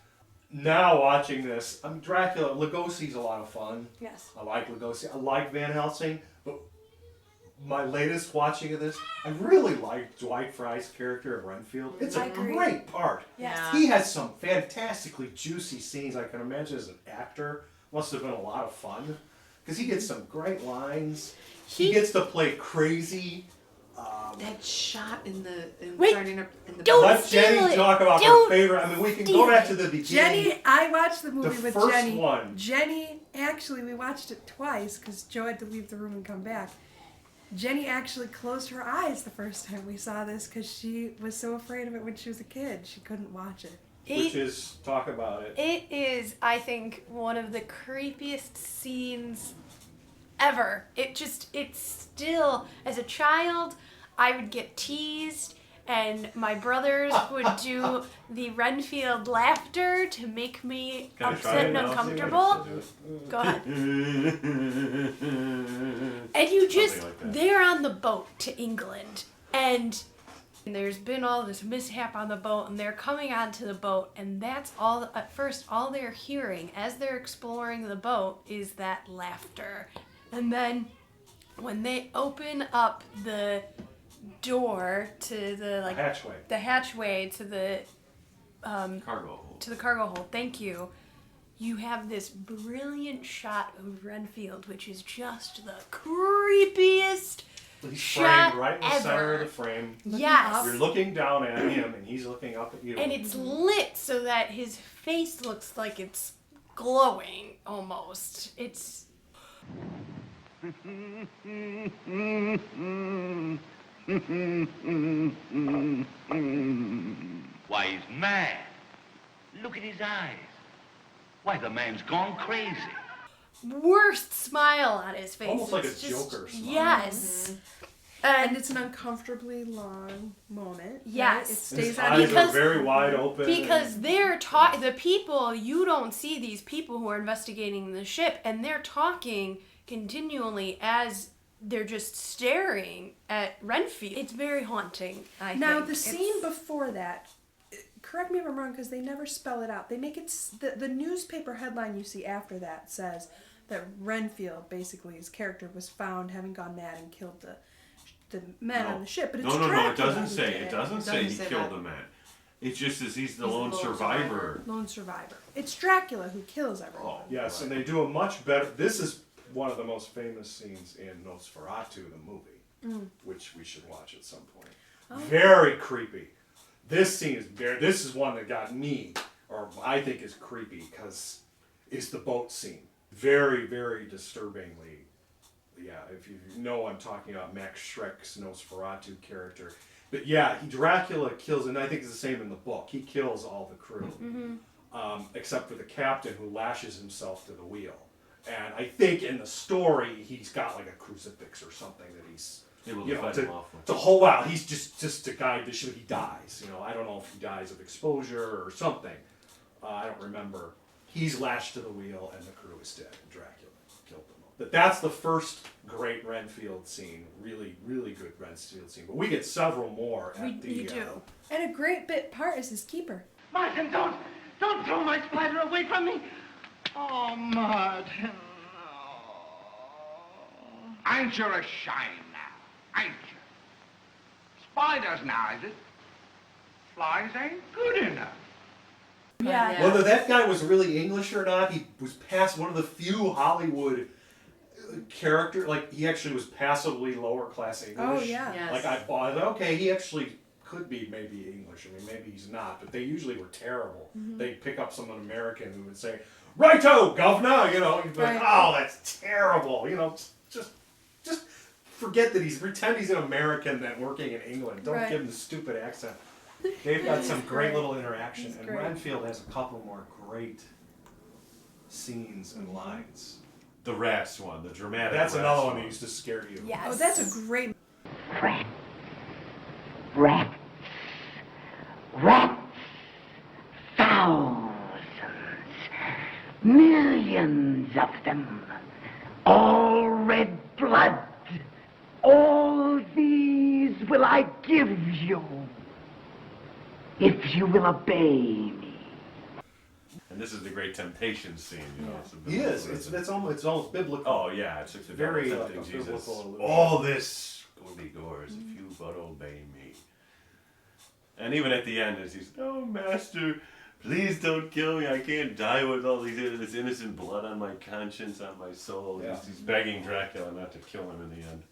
Now watching this, Dracula, Lugosi's a lot of fun. Yes. I like Lugosi. I like Van Helsing, but my latest watching of this, I really like Dwight Frye's character of Renfield. It's a great part. Yes. He has some fantastically juicy scenes. I can imagine as an actor, must have been a lot of fun because he gets some great lines. He gets to play crazy. That shot in the Let Jenny talk about her favorite. I mean, we can go back to the beginning. Jenny, I watched the movie with first Jenny. one. Jenny, actually, we watched it twice because Joe had to leave the room and come back. Jenny actually closed her eyes the first time we saw this because she was so afraid of it when she was a kid. She couldn't watch it. Which is, talk about it. It is, I think, one of the creepiest scenes ever. It's still, as a child, I would get teased, and my brothers would do the Renfield laughter to make me upset and uncomfortable. Go ahead. And you just, they're on the boat to England, and there's been all this mishap on the boat, and they're coming onto the boat, and that's all, at first, all they're hearing as they're exploring the boat is that laughter. And then when they open up the door to the hatchway to the cargo hold. To the cargo hold. Thank you. You have this brilliant shot of Renfield, which is just the creepiest He's shot framed right in the ever. center of the frame. Yes. You're looking down at him, and he's looking up at you. And it's lit so that his face looks like it's glowing almost. It's Why, he's mad. Look at his eyes. Why, the man's gone crazy. worst smile on his face. Almost like it's a Joker smile. Yes. And it's an uncomfortably long moment. Yes. Right? It stays His on eyes are very wide open. Because they're the people, you don't see these people who are investigating the ship, and they're talking continually as they're just staring at Renfield. It's very haunting, I think. Now, the scene before that, correct me if I'm wrong, because they never spell it out. They make it, the newspaper headline you see after that says that Renfield, basically his character, was found having gone mad and killed the men on the ship. But it's no, it doesn't who say. did It doesn't say he killed the man. It just says he's the lone survivor. Lone survivor. It's Dracula who kills everyone. Oh, yes, and they do a much better. This is one of the most famous scenes in Nosferatu, the movie, which we should watch at some point. Oh. Very creepy. This scene is very. This is one that got me, or I think is creepy, because it's the boat scene. Very, very disturbingly. Yeah, if you know I'm talking about Max Schreck's Nosferatu character. But yeah, Dracula kills, and I think it's the same in the book. He kills all the crew, except for the captain who lashes himself to the wheel. And I think in the story, he's got like a crucifix or something that he's to hold out. He's just to guide the ship. He dies. You know, I don't know if he dies of exposure or something. I don't remember. He's lashed to the wheel, and the crew is dead. And Dracula killed them all. But that's the first great Renfield scene. Really, really good Renfield scene. But we get several more at the. We do. And a great bit part is his keeper. Martin, don't throw my spider away from me. Oh, Martin. Ain't you ashamed now? Ain't you? Spiders now, is it? Flies ain't good enough. Yeah. Whether that guy was really English or not, he was past one of the few Hollywood character. Like, he actually was passably lower class English. Oh, yeah. Yes. Like, I thought, okay, he actually could be maybe English. I mean, maybe he's not, but they usually were terrible. They'd pick up someone American who would say, "Righto, governor," you know, you'd be like, "Oh, that's terrible," you know, just forget that pretend he's an American that working in England. Don't give him the stupid accent. They've got some great little interaction, and Renfield has a couple more great scenes and lines. The rats one, the dramatic. That's another one that used to scare you. Yes. Oh, that's a great. Rats. Thousands. Millions of them. All red blood. All these will I give you, if you will obey me. And this is the great temptation scene, you know. He is. It's almost biblical. Oh yeah, it's very tempting like a Jesus. biblical allusion. All this will be yours if you but obey me. And even at the end, as he's, "Oh, Master, please don't kill me. I can't die with all this innocent blood on my conscience, on my soul." Yeah. He's begging Dracula not to kill him in the end.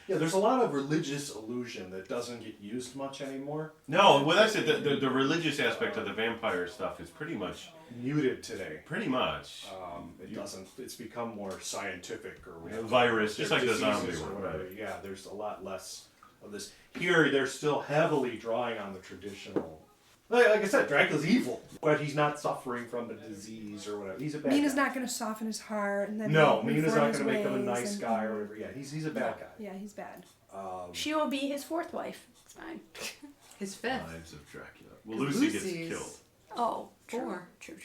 Yeah, there's a lot of religious allusion that doesn't get used much anymore. No, well, that's it. The religious aspect of the vampire stuff is pretty much muted today. Pretty much. It doesn't. It's become more scientific or whatever. Virus, just like the zombie or one, whatever. right. Yeah, there's a lot less of this. Here, they're still heavily drawing on the traditional. Like I said, Dracula's evil, but he's not suffering from a disease or whatever. He's a bad guy. Mina's not going to soften his heart, and then Mina's not going to make him a nice guy or whatever. Yeah, he's a bad guy. Yeah, he's bad. She will be his fourth wife. It's fine. His fifth. Lives of Dracula. Well, Lucy gets killed. Oh, Four. True.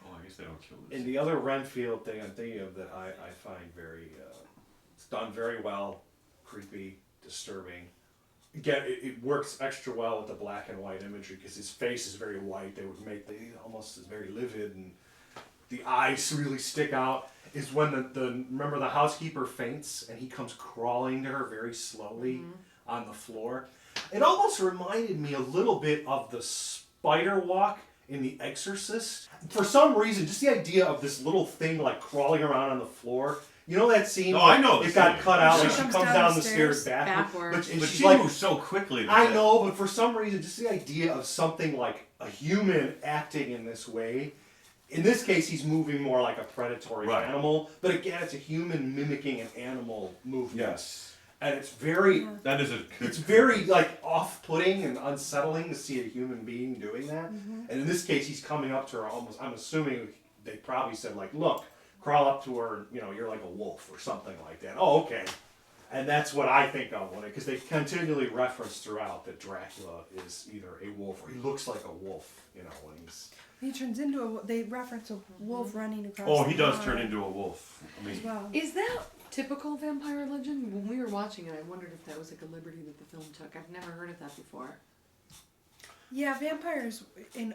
Oh, I guess they don't kill Lucy. And the other Renfield thing I'm thinking of that I find very, it's done very well, creepy, disturbing. Again, it works extra well with the black and white imagery because his face is very white. They would make almost very livid, and the eyes really stick out. Is when remember the housekeeper faints and he comes crawling to her very slowly on the floor. It almost reminded me a little bit of the spider walk in The Exorcist. For some reason, just the idea of this little thing like crawling around on the floor. You know that scene? Oh, I know. It got cut out. She She comes comes down down the the stairs stairs backwards. But she's she like, moves so quickly. I know, but for some reason, just the idea of something like a human acting in this way. In this case, he's moving more like a predatory animal. But again, it's a human mimicking an animal movement. Yes. And it's very... That is It's very, like, off-putting and unsettling to see a human being doing that. And in this case, he's coming up to her almost... I'm assuming they probably said, like, look, crawl up to her, you know, you're like a wolf or something like that. Oh, okay. And that's what I think of when because they continually reference throughout that Dracula is either a wolf or he looks like a wolf, you know, when he's... He turns into they reference a wolf running across Oh, the he does lawn turn into a wolf. I mean, as well. Is that typical vampire legend? When we were watching it, I wondered if that was like a liberty that the film took. I've never heard of that before. Yeah, vampires in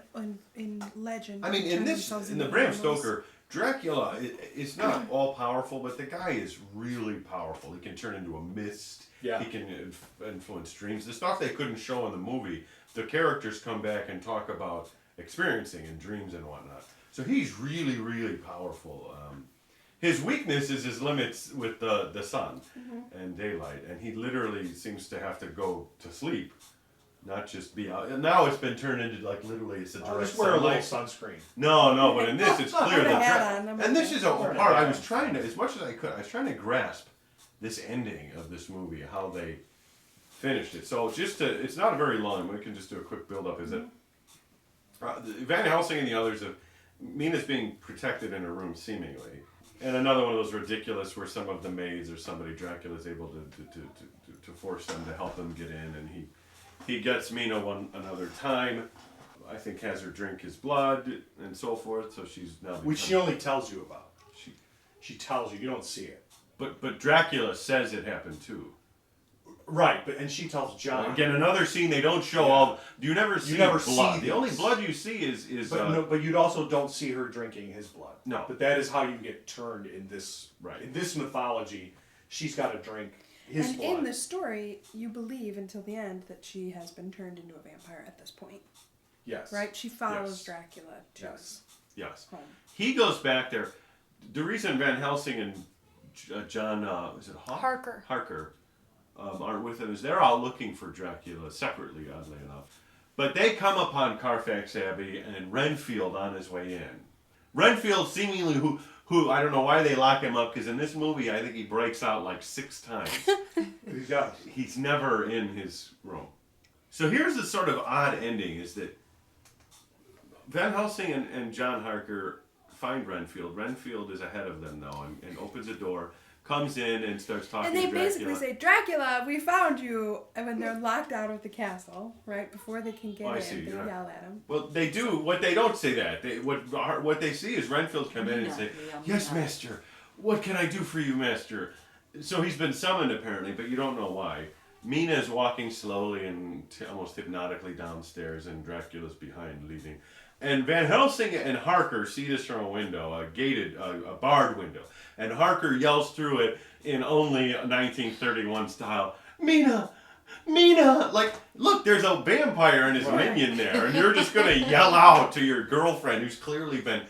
legend. I mean, in the Bram Stoker, Dracula is not all powerful, but the guy is really powerful. He can turn into a mist. Yeah. He can influence dreams. The stuff they couldn't show in the movie, the characters come back and talk about experiencing in dreams and whatnot. So he's really, really powerful. His weakness is his limits with the sun and daylight, and he literally seems to have to go to sleep. Not just be out. And now it's been turned into like literally it's a direct just wear a little sunlight. sunscreen. No, but in this it's clear Put a hat that on, and this is a okay. part I was trying to, as much as I could, I was trying to grasp this ending of this movie, how they finished it. So it's not a very long. We can just do a quick build up. Is that Van Helsing and the others have Mina's being protected in her room seemingly, and another one of those ridiculous where some of the maids or somebody Dracula's able to force them to help them get in, and he gets Mina another time. I think has her drink his blood and so forth. So she's now Which she only tells you about. She tells you. You don't see it. But Dracula says it happened too. Right, and she tells John. Again, another scene they don't show all. You never see blood. See the only blood you see is. But you also don't see her drinking his blood. No. But that is how you get turned in this. Right. In this mythology, she's got to drink his And blood. in the story, you believe until the end that she has been turned into a vampire at this point. Yes. Right? She follows Yes. Dracula to Yes. home. He goes back there. The reason Van Helsing and John is it Harker aren't with him is they're all looking for Dracula separately, oddly enough. But they come upon Carfax Abbey and Renfield on his way in. Renfield seemingly who I don't know why they lock him up, because in this movie I think he breaks out like 6 times. He does. He's never in his room. So here's the sort of odd ending is that Van Helsing and John Harker find Renfield. Renfield is ahead of them now and opens a door, comes in and starts talking And they to Dracula. basically say, Dracula, we found you. And when they're locked out of the castle, right, before they can get in, they yell at him. Well, they do. What they don't say that. What they see is Renfield come in and say, "Yes, master. What can I do for you, master?" So he's been summoned apparently, but you don't know why. Mina is walking slowly and almost hypnotically downstairs, and Dracula's behind, leading. And Van Helsing and Harker see this from a window, a barred window. And Harker yells through it in only 1931 style, "Mina! Mina!" Like, look, there's a vampire and his minion there, and you're just going to yell out to your girlfriend who's clearly been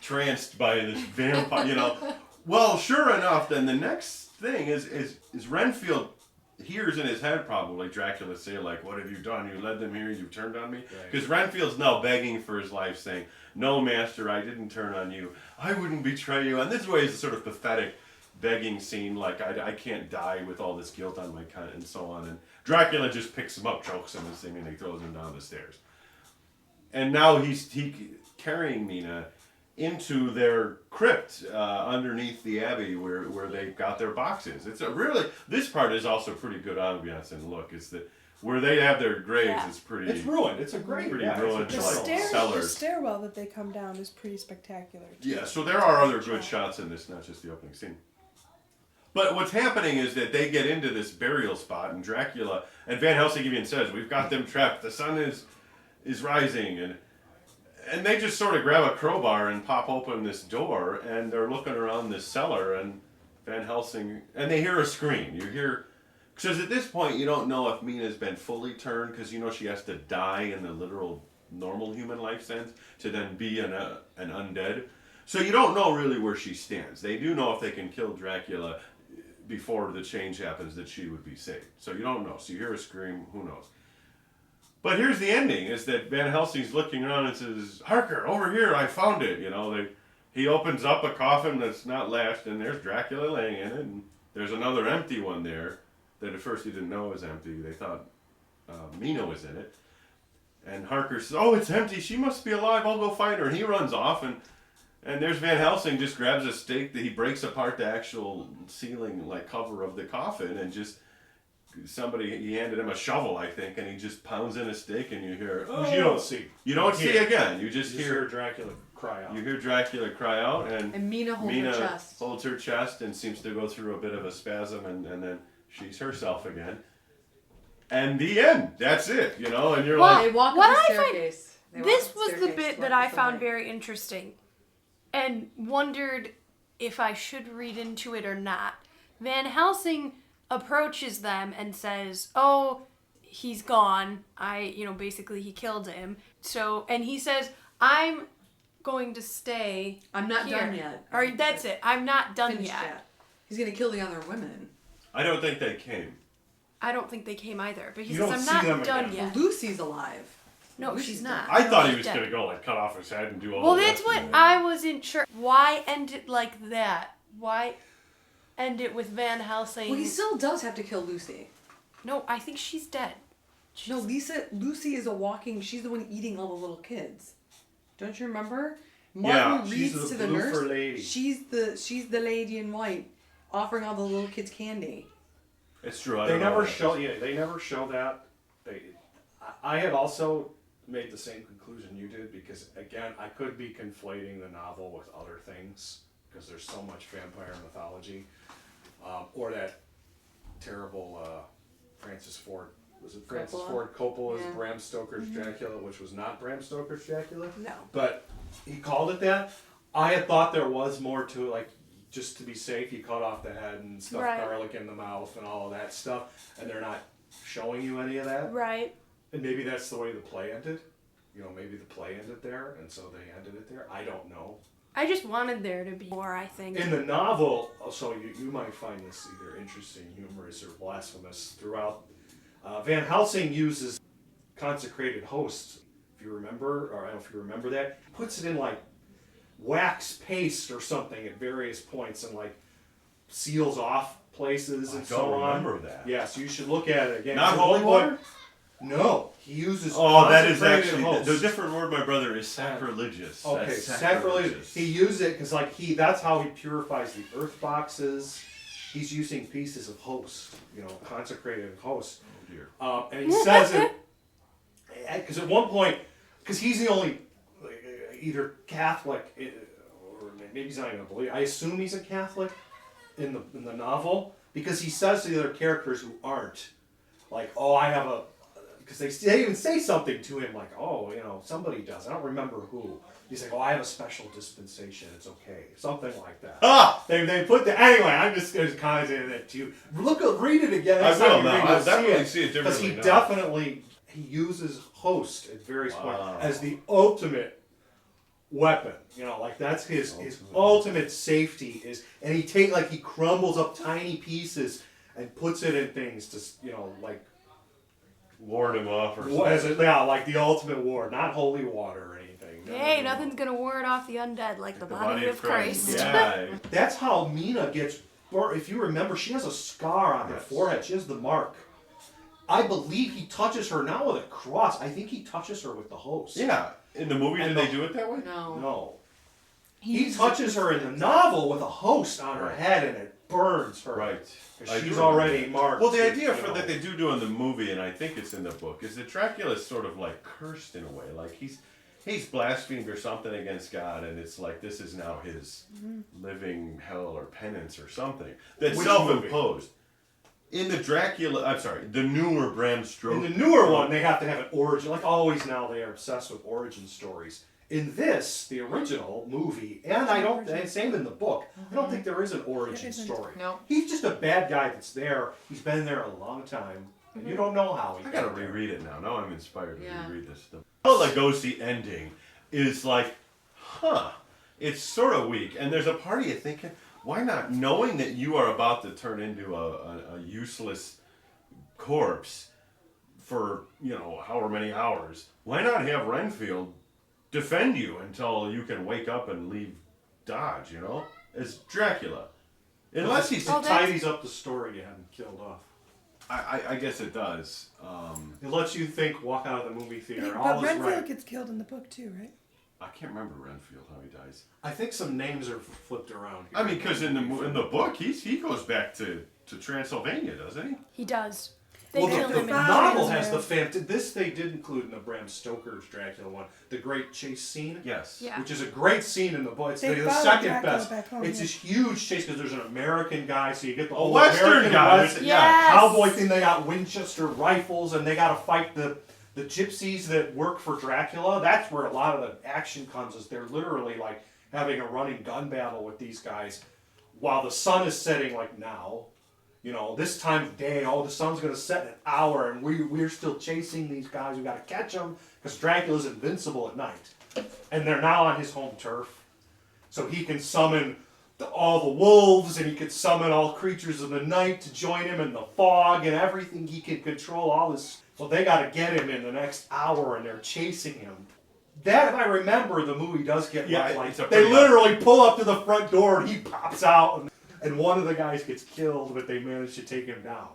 tranced by this vampire, you know. Well, sure enough, then the next thing is Renfield hears in his head probably Dracula say, like, "What have you done? You led them here, you've turned on me?" Because Renfield's now begging for his life, saying, "No, master, I didn't turn on you. I wouldn't betray you." And this way is a sort of pathetic begging scene, like, I can't die with all this guilt on my conscience, and so on. And Dracula just picks him up, chokes him, and he throws him down the stairs. And now he's carrying Mina into their crypt underneath the abbey where they've got their boxes. It's this part is also pretty good ambiance and look. Is that where they have their graves is pretty. It's ruined. It's a great pretty yeah, ruined The, like cellars. the stairwell that they come down is pretty spectacular, too. Yeah, so there are other good shots in this, not just the opening scene. But what's happening is that they get into this burial spot, and Dracula and Van Helsing even says, "We've got them trapped. The sun is rising," and they just sort of grab a crowbar and pop open this door, and they're looking around this cellar, and Van Helsing, and they hear a scream. You hear, because at this point you don't know if Mina's been fully turned, because you know she has to die in the literal normal human life sense to then be an undead. So you don't know really where she stands. They do know if they can kill Dracula before the change happens that she would be saved. So you don't know. So you hear a scream, who knows? But here's the ending, is that Van Helsing's looking around and says, "Harker, over here, I found it." You know, he opens up a coffin that's not latched, and there's Dracula laying in it, and there's another empty one there that at first he didn't know was empty. They thought Mina was in it. And Harker says, "Oh, it's empty. She must be alive. I'll go find her." And he runs off, and there's Van Helsing just grabs a stake that he breaks apart the actual ceiling, like, cover of the coffin, and just he handed him a shovel, I think, and he just pounds in a stake, and you hear, "Oh." You don't see. You don't see again. You just hear Dracula cry out. You hear Dracula cry out, and Mina holds her chest and seems to go through a bit of a spasm, and then she's herself again. And the end. That's it, you know. And you're like, they walk up the staircase. This was the bit that I found very interesting, and wondered if I should read into it or not. Van Helsing approaches them and says, "Oh, he's gone. Basically he killed him." So, and he says, "I'm going to stay. I'm not here." done yet. Or that's it. I'm not done Finished yet. He's gonna kill the other women. I don't think they came. I don't think they came either. But he You says, don't "I'm see not them done again. yet." Lucy's alive. No, she's not. I No, thought he she's was dead. going to go, like, cut off his head and do all Well, the that's rest what of it. I wasn't sure. Why end it like that? Why end it with Van Helsing? Well, he still does have to kill Lucy. No, I think she's dead. No, Lucy is a walking. She's the one eating all the little kids. Don't you remember? Martin she's reads the to the bloofer nurse. lady. She's the lady in white, offering all the little kids candy. It's true. They never show that. I had also made the same conclusion you did, because again, I could be conflating the novel with other things, because there's so much vampire mythology, or that terrible Francis Ford Coppola's Yeah. Bram Stoker's Dracula, which was not Bram Stoker's Dracula. No. But he called it that. I had thought there was more to it, like, just to be safe, he cut off the head and stuffed Right. garlic in the mouth and all of that stuff, and they're not showing you any of that. Right. And maybe that's the way the play ended. Maybe the play ended there, and so they ended it there. I don't know. I just wanted there to be more, I think. In the novel, so you might find this either interesting, humorous, or blasphemous throughout. Van Helsing uses consecrated hosts, if you remember, or I don't know if you remember that. He puts it in like wax paste or something at various points, and like seals off places and so on. I don't remember that. Yeah, so you should look at it again. Not So holy one water? point- No, he uses. Oh, that is consecrated actually hosts. the different word, my brother, is sacrilegious. Okay, That's sacrilegious. He used it because that's how he purifies the earth boxes. He's using pieces of host, consecrated host. Oh dear. And he says it because at one point, because he's the only either Catholic or maybe he's not even a believer. I assume he's a Catholic in the novel, because he says to the other characters who aren't, like, "Oh, I have a." Because they even say something to him like, "Oh, somebody does. I don't remember who." He's like, "Oh, I have a special dispensation. It's okay." Something like that. Ah! They put the anyway. I'm just commenting that to you. Read it again. I Next time will you now. read it, I'll you'll definitely see it because differently he now. definitely uses host at various points as the ultimate weapon. Like that's his ultimate safety is, and he crumbles up tiny pieces and puts it in things to like. Ward him off or As like the ultimate ward, not holy water or anything. Hey, nothing's gonna ward off the undead like the body of Christ. Yeah. That's how Mina gets burnt. If you remember, she has a scar on her forehead. She has the mark. I believe he touches her not with a cross. I think he touches her with the host. Yeah. In the movie, did they do it that way? No. He touches her in the novel with a host on her head, and it burns her. Right. She's already marked. Well, the idea that they do in the movie, and I think it's in the book, is that Dracula's sort of like cursed in a way. Like he's blasphemed or something against God, and it's like this is now his living hell or penance or something. That's Which self-imposed. In the the newer Bram Stoker. In the newer one, they have to have an origin. Like always now, they are obsessed with origin stories. In this, the original movie, and same in the book, I don't think there is an origin story. No. He's just a bad guy that's there. He's been there a long time. And you don't know how he I gotta got there. reread it now. Now I'm inspired to Yeah. reread this stuff. The Lugosi ending is like, it's sort of weak. And there's a part of you thinking, why not, knowing that you are about to turn into a useless corpse for, however many hours, why not have Renfield defend you until you can wake up and leave Dodge, as Dracula. Unless he's... It tidies up the story you haven't killed off. I guess it does. It lets you think, walk out of the movie theater, all But is Renfield right. gets killed in the book too, right? I can't remember Renfield, how he dies. I think some names are flipped around here. I mean, because in the book, he goes back to Transylvania, doesn't he? He does. They Well, killed the him in novel the has the film. this they did include in the Bram Stoker's Dracula one, the great chase scene. Yes. Yeah. Which is a great scene in the book. It's They the followed second Dracula best. back home, It's yeah. this huge chase because there's an American guy, so you get the whole Western American guy. West, Yes. cowboy thing. They got Winchester rifles, and they got to fight the gypsies that work for Dracula. That's where a lot of the action comes. Is they're literally like having a running gun battle with these guys while the sun is setting, like now. You know, this time of day, the sun's going to set in an hour, and we're still chasing these guys. We got to catch them because Dracula's invincible at night, and they're now on his home turf, so he can summon all the wolves, and he can summon all creatures of the night to join him in the fog and everything. He can control all this. So they got to get him in the next hour, and they're chasing him. That, if I remember, the movie does get like they literally pull up to the front door, and he pops out. And one of the guys gets killed, but they manage to take him down.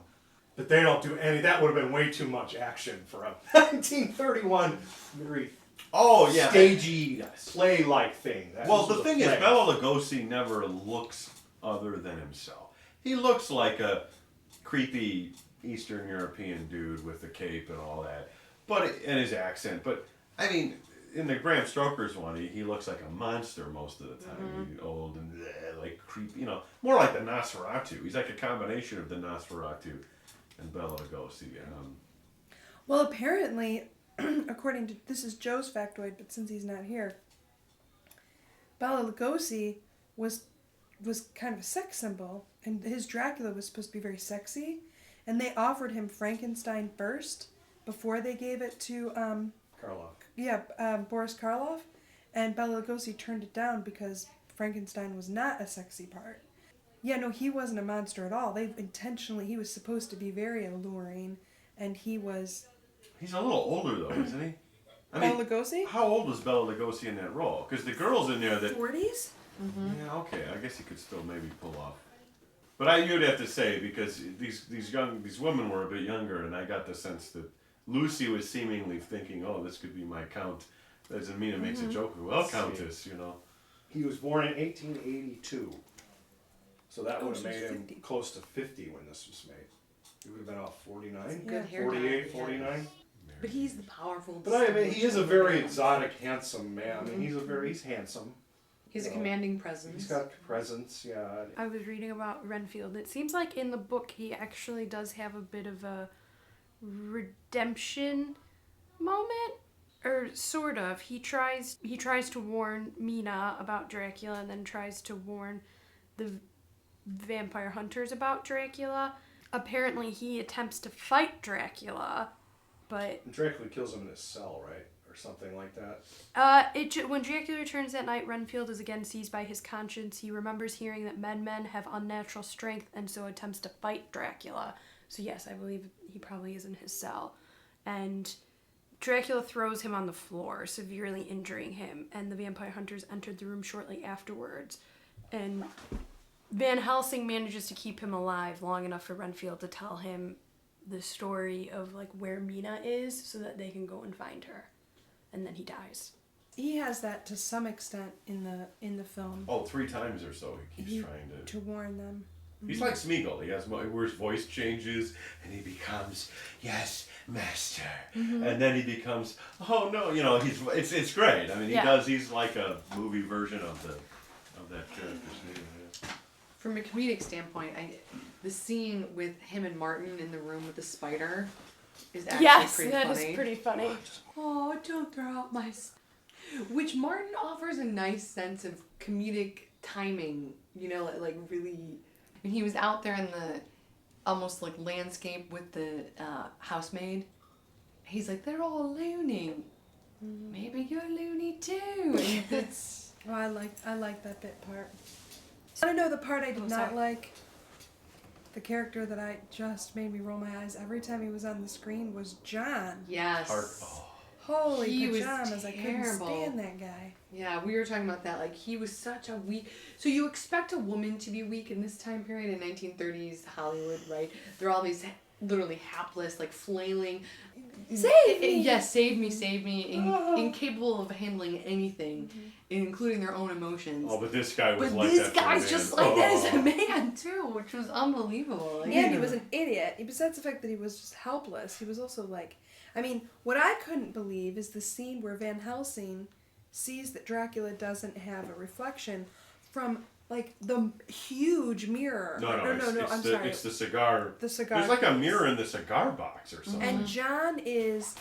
But they don't do any. That would have been way too much action for a 1931 very stagey play-like thing. Well, the thing is, Bela Lugosi never looks other than himself. He looks like a creepy Eastern European dude with a cape and all that, and his accent. But I mean, in the Bram Stoker's one, he looks like a monster most of the time. He's old and like creepy, more like the Nosferatu. He's like a combination of the Nosferatu and Bela Lugosi. Well, apparently, according to this is Joe's factoid, but since he's not here, Bela Lugosi was kind of a sex symbol, and his Dracula was supposed to be very sexy, and they offered him Frankenstein first before they gave it to Karloff. Yeah, Boris Karloff, and Bela Lugosi turned it down because Frankenstein was not a sexy part. Yeah, no, he wasn't a monster at all. He was supposed to be very alluring, and he was... He's a little older though, isn't he? Bela Lugosi? How old was Bela Lugosi in that role? Because the girls in there that... 40s? Mm-hmm. Yeah, okay, I guess he could still maybe pull off. But you'd have to say, because these women were a bit younger, and I got the sense that Lucy was seemingly thinking, oh, this could be my count. That doesn't mean it makes a joke. Well, Countess, He was born in 1882. So that would have made him close to 50 when this was made. He would have been about 49? Good hair 48, dye, 49? But he's the powerful... But I mean, he is a very exotic, handsome man. I mean, he's handsome. He's a commanding presence. He's got presence, yeah. I was reading about Renfield. It seems like in the book he actually does have a bit of a redemption moment, or sort of. He tries to warn Mina about Dracula, and then tries to warn the vampire hunters about Dracula. Apparently he attempts to fight Dracula, but Dracula kills him in his cell, right? Or something like that. When Dracula returns that night, Renfield is again seized by his conscience. He remembers hearing that men have unnatural strength, and so attempts to fight Dracula. So yes, I believe he probably is in his cell. And Dracula throws him on the floor, severely injuring him, and the vampire hunters entered the room shortly afterwards. And Van Helsing manages to keep him alive long enough for Renfield to tell him the story of like where Mina is so that they can go and find her. And then he dies. He has that to some extent in the film. Oh, 3 times or so he keeps trying to warn them. He's like Smeagol. Where his voice changes, and he becomes, yes, master. Mm-hmm. And then he becomes, oh no, it's great. I mean, he's like a movie version of that character. From a comedic standpoint, the scene with him and Martin in the room with the spider is actually pretty funny. Yes, that is pretty funny. Oh, don't throw out my... Which Martin offers a nice sense of comedic timing, like really... And he was out there in the almost like landscape with the housemaid. He's like, they're all loony. Maybe you're loony too. And it's... Oh, I like that bit part. I don't know the part I did not like. The character that I just made me roll my eyes every time he was on the screen was John. Yes. Holy he pajamas, was I couldn't stand that guy. Yeah, we were talking about that. Like, he was such a weak... So you expect a woman to be weak in this time period in 1930s Hollywood, right? There are all these literally hapless, like flailing. Save me! Yes, save me, incapable of handling anything, including their own emotions. Oh, but this guy was But like this that. for a guy's man. just like that as a man too, which was unbelievable. Like, And he was an idiot. Besides the fact that he was just helpless, he was also like, I mean, what I couldn't believe is the scene where Van Helsing sees that Dracula doesn't have a reflection from like the huge mirror. No, I'm sorry. It's the cigar. The cigar. There's like a mirror in the cigar box or something. And John is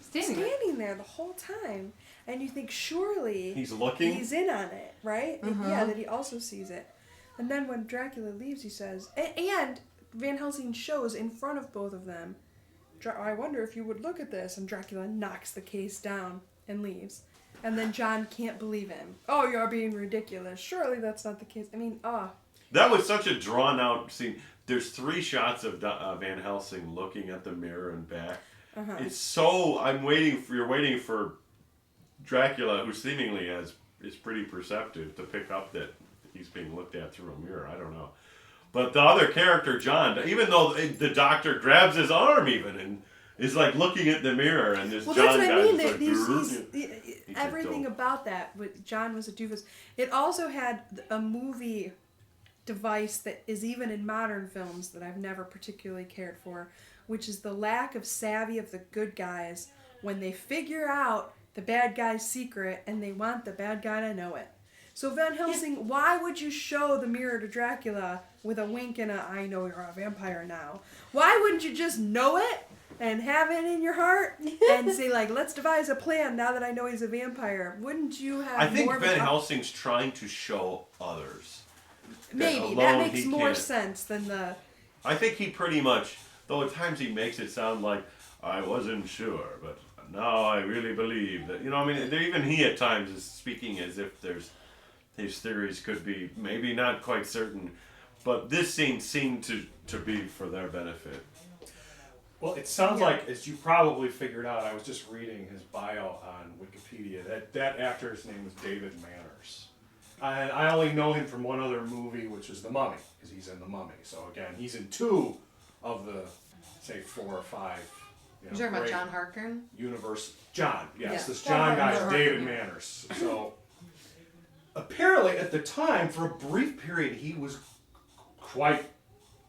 standing there the whole time, and you think surely He's looking? He's in on it, right? Uh-huh. Yeah, that he also sees it. And then when Dracula leaves, he says, and Van Helsing shows in front of both of them, I wonder if you would look at this, and Dracula knocks the case down and leaves. And then John can't believe him. Oh, you're being ridiculous. Surely that's not the case. I mean, That was such a drawn out scene. There's 3 shots of Van Helsing looking at the mirror and back. Uh-huh. It's so you're waiting for Dracula, who seemingly is pretty perceptive, to pick up that he's being looked at through a mirror. I don't know. But the other character, John, even though the doctor grabs his arm even and is like looking at the mirror, and this John that's what guy I mean. is like, He's He's everything a dope. about that. John was a doofus. It also had a movie device that is even in modern films that I've never particularly cared for, which is the lack of savvy of the good guys when they figure out the bad guy's secret and they want the bad guy to know it. So Van Helsing, why would you show the mirror to Dracula with a wink and I know you're a vampire now? Why wouldn't you just know it and have it in your heart and say, like, let's devise a plan now that I know he's a vampire? Wouldn't you have I think more Van of a... Helsing's trying to show others. Maybe. That That alone makes he more can't. sense than the... I think he pretty much, though at times he makes it sound like, I wasn't sure, but now I really believe that. You know, I mean, even he at times is speaking as if his theories could be maybe not quite certain, but this scene seemed to be for their benefit. Well, it sounds like, as you probably figured out, I was just reading his bio on Wikipedia, that actor's name was David Manners. And I only know him from one other movie, which is The Mummy, because he's in The Mummy. So again, he's in 2 of the, say, 4 or 5. You're talking about John Harkin? John, yes. Yeah. This John guy is John David Harkin. Manners. So apparently at the time, for a brief period, he was quite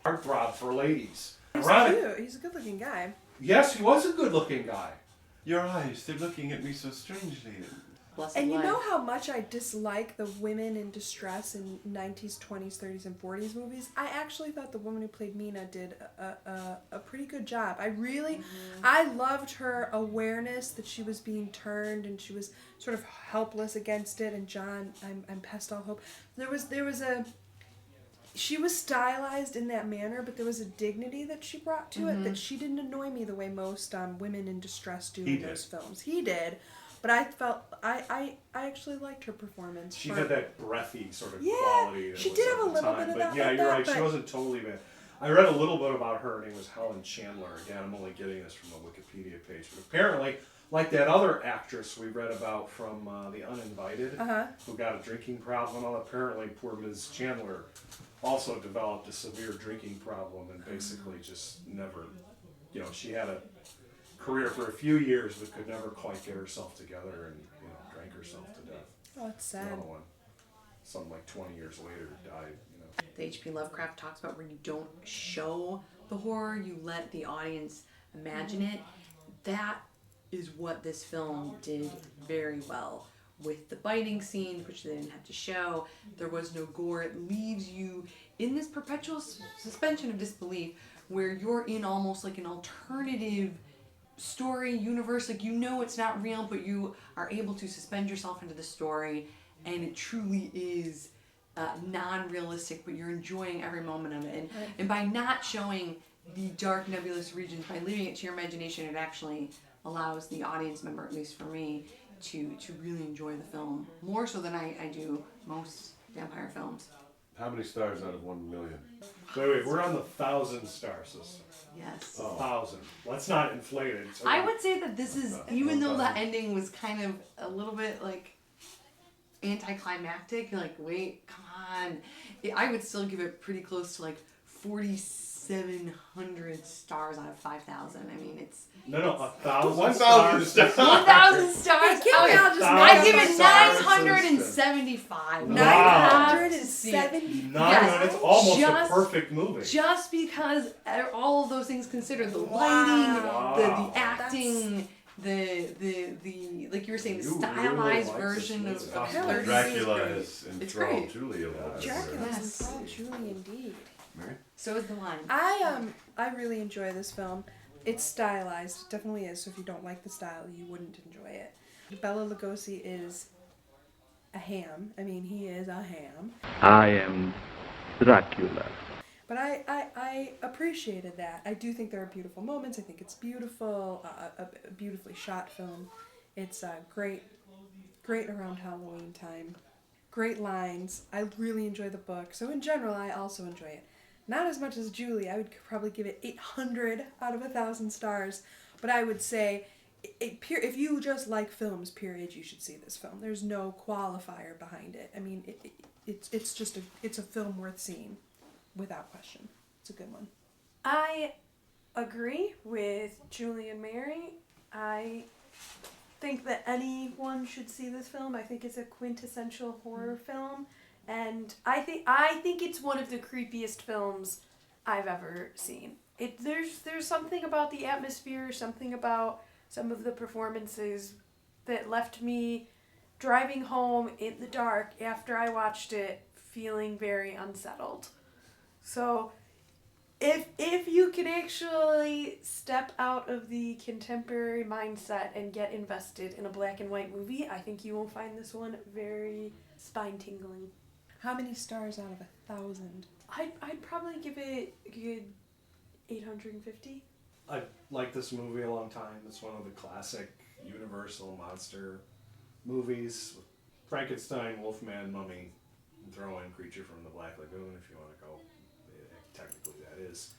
heartthrob for ladies. He's Ironic. cute. He's a good-looking guy. Yes, he was a good-looking guy. Your eyes, they're looking at me so strangely. And you know how much I dislike the women in distress in 90s, 20s, 30s, and 40s movies? I actually thought the woman who played Mina did a pretty good job. I loved her awareness that she was being turned and she was sort of helpless against it. And John, I'm past all hope. She was stylized in that manner, but there was a dignity that she brought to it that she didn't annoy me the way most women in distress do in those films. He did. But I felt I actually liked her performance. She had that breathy sort of Yeah, quality. she was did at have a the little time. bit of But that yeah, like you're that, right. She but- wasn't totally bad. I read a little bit about her. Her name was Helen Chandler. Again, I'm only getting this from a Wikipedia page. But apparently, like that other actress we read about from The Uninvited, who got a drinking problem, well, apparently poor Ms. Chandler also developed a severe drinking problem and basically just never, she had a career for a few years but could never quite get herself together and, drank herself to death. Oh, it's sad. Another one, some like 20 years later, died, The H.P. Lovecraft talks about where you don't show the horror, you let the audience imagine it. That is what this film did very well. With the biting scenes, which they didn't have to show, there was no gore. It leaves you in this perpetual suspension of disbelief where you're in almost like an alternative story universe. Like, it's not real, but you are able to suspend yourself into the story, and it truly is non-realistic, but you're enjoying every moment of it. And by not showing the dark, nebulous regions, by leaving it to your imagination, it actually allows the audience member, at least for me, to really enjoy the film more so than I do most vampire films. How many stars out of 1 million? So wait, we're on the 1,000 star system. Yes. 1,000. Let's not inflate it. So I would say that this is, even though the ending was kind of a little bit like anticlimactic, you're like, wait, come on. I would still give it pretty close to like 46 700 stars out of 5,000. I mean, it's... No, 1,000 1,000 stars. 1,000 stars? Hey, can't we all just I give it 975. 975. 900. It's almost Just- a perfect movie. Just because all of those things considered, the lighting, the acting, the like you were saying, the stylized version of Dracula is It's enthralled great. Julie a lot. Dracula's enthralled Julie indeed. Mary? So is the line. I really enjoy this film. It's stylized, it definitely is. So if you don't like the style, you wouldn't enjoy it. Bela Lugosi is a ham. I mean, he is a ham. I am Dracula. But I appreciated that. I do think there are beautiful moments. I think it's beautiful, a beautifully shot film. It's great around Halloween time. Great lines. I really enjoy the book. So in general, I also enjoy it. Not as much as Julie. I would probably give it 800 out of 1,000 stars. But I would say, if you just like films, period, you should see this film. There's no qualifier behind it. I mean, it's just it's a film worth seeing, without question. It's a good one. I agree with Julie and Mary. I think that anyone should see this film. I think it's a quintessential horror film. And I think it's one of the creepiest films I've ever seen. There's something about the atmosphere, something about some of the performances that left me driving home in the dark after I watched it feeling very unsettled. So if you can actually step out of the contemporary mindset and get invested in a black and white movie, I think you will find this one very spine-tingling. How many stars out of 1,000? I'd probably give it a good 850. I've liked this movie a long time. It's one of the classic Universal monster movies. Frankenstein, Wolfman, Mummy, and throw in Creature from the Black Lagoon if you want to go. Technically that is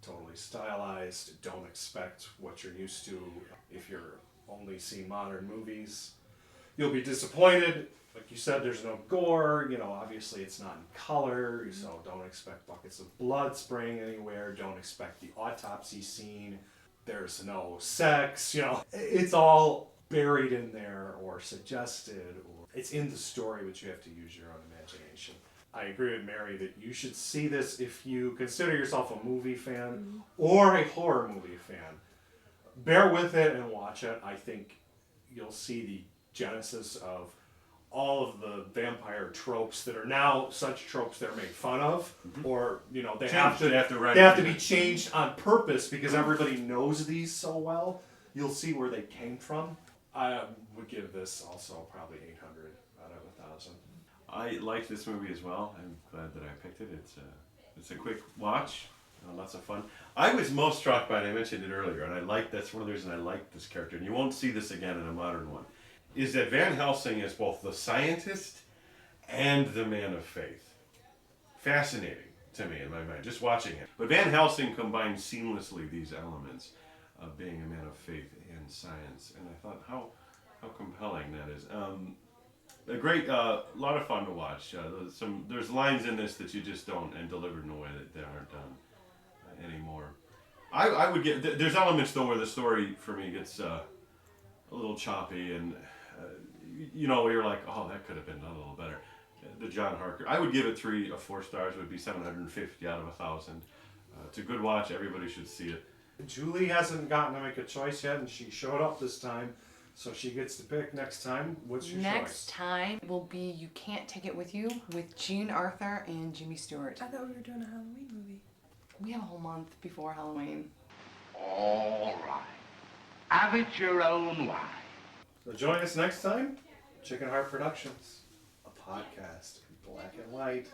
totally stylized. Don't expect what you're used to. If you're only seeing modern movies, you'll be disappointed. Like you said, there's no gore, obviously it's not in color, so don't expect buckets of blood spraying anywhere, don't expect the autopsy scene, there's no sex, it's all buried in there or suggested, or it's in the story, but you have to use your own imagination. I agree with Mary that you should see this if you consider yourself a movie fan or a horror movie fan. Bear with it and watch it. I think you'll see the genesis of all of the vampire tropes that are now such tropes that are made fun of, or they have to be changed on purpose because everybody knows these so well. You'll see where they came from. I would give this also probably 800 out of 1,000. I liked this movie as well. I'm glad that I picked it. It's a quick watch, lots of fun. I was most struck by, and I mentioned it earlier, and that's one of the reasons I like this character, and you won't see this again in a modern one, is that Van Helsing is both the scientist and the man of faith. Fascinating to me in my mind, just watching it. But Van Helsing combines seamlessly these elements of being a man of faith and science, and I thought how compelling that is. A great, lot of fun to watch. There's lines in this that you just don't, and delivered in a way that aren't done anymore. I would get, there's elements though where the story for me gets a little choppy, and you're like, oh, that could have been done a little better. The John Harker, I would give it 3 or 4 stars. It would be 750 out of 1,000. It's a good watch. Everybody should see it. Julie hasn't gotten to make a choice yet, and she showed up this time, so she gets to pick next time. What's your choice? Next time will be You Can't Take It With You with Jean Arthur and Jimmy Stewart. I thought we were doing a Halloween movie. We have a whole month before Halloween. All right. Have it your own way. So join us next time. Chicken Heart Productions, a podcast in black and white.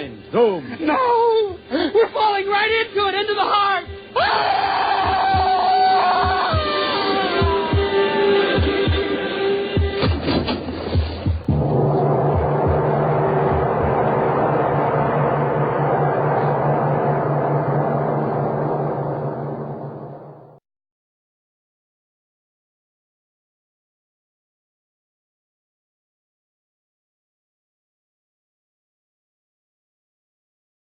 mind. Zoom. No! We're falling right into it, into the heart! Ah!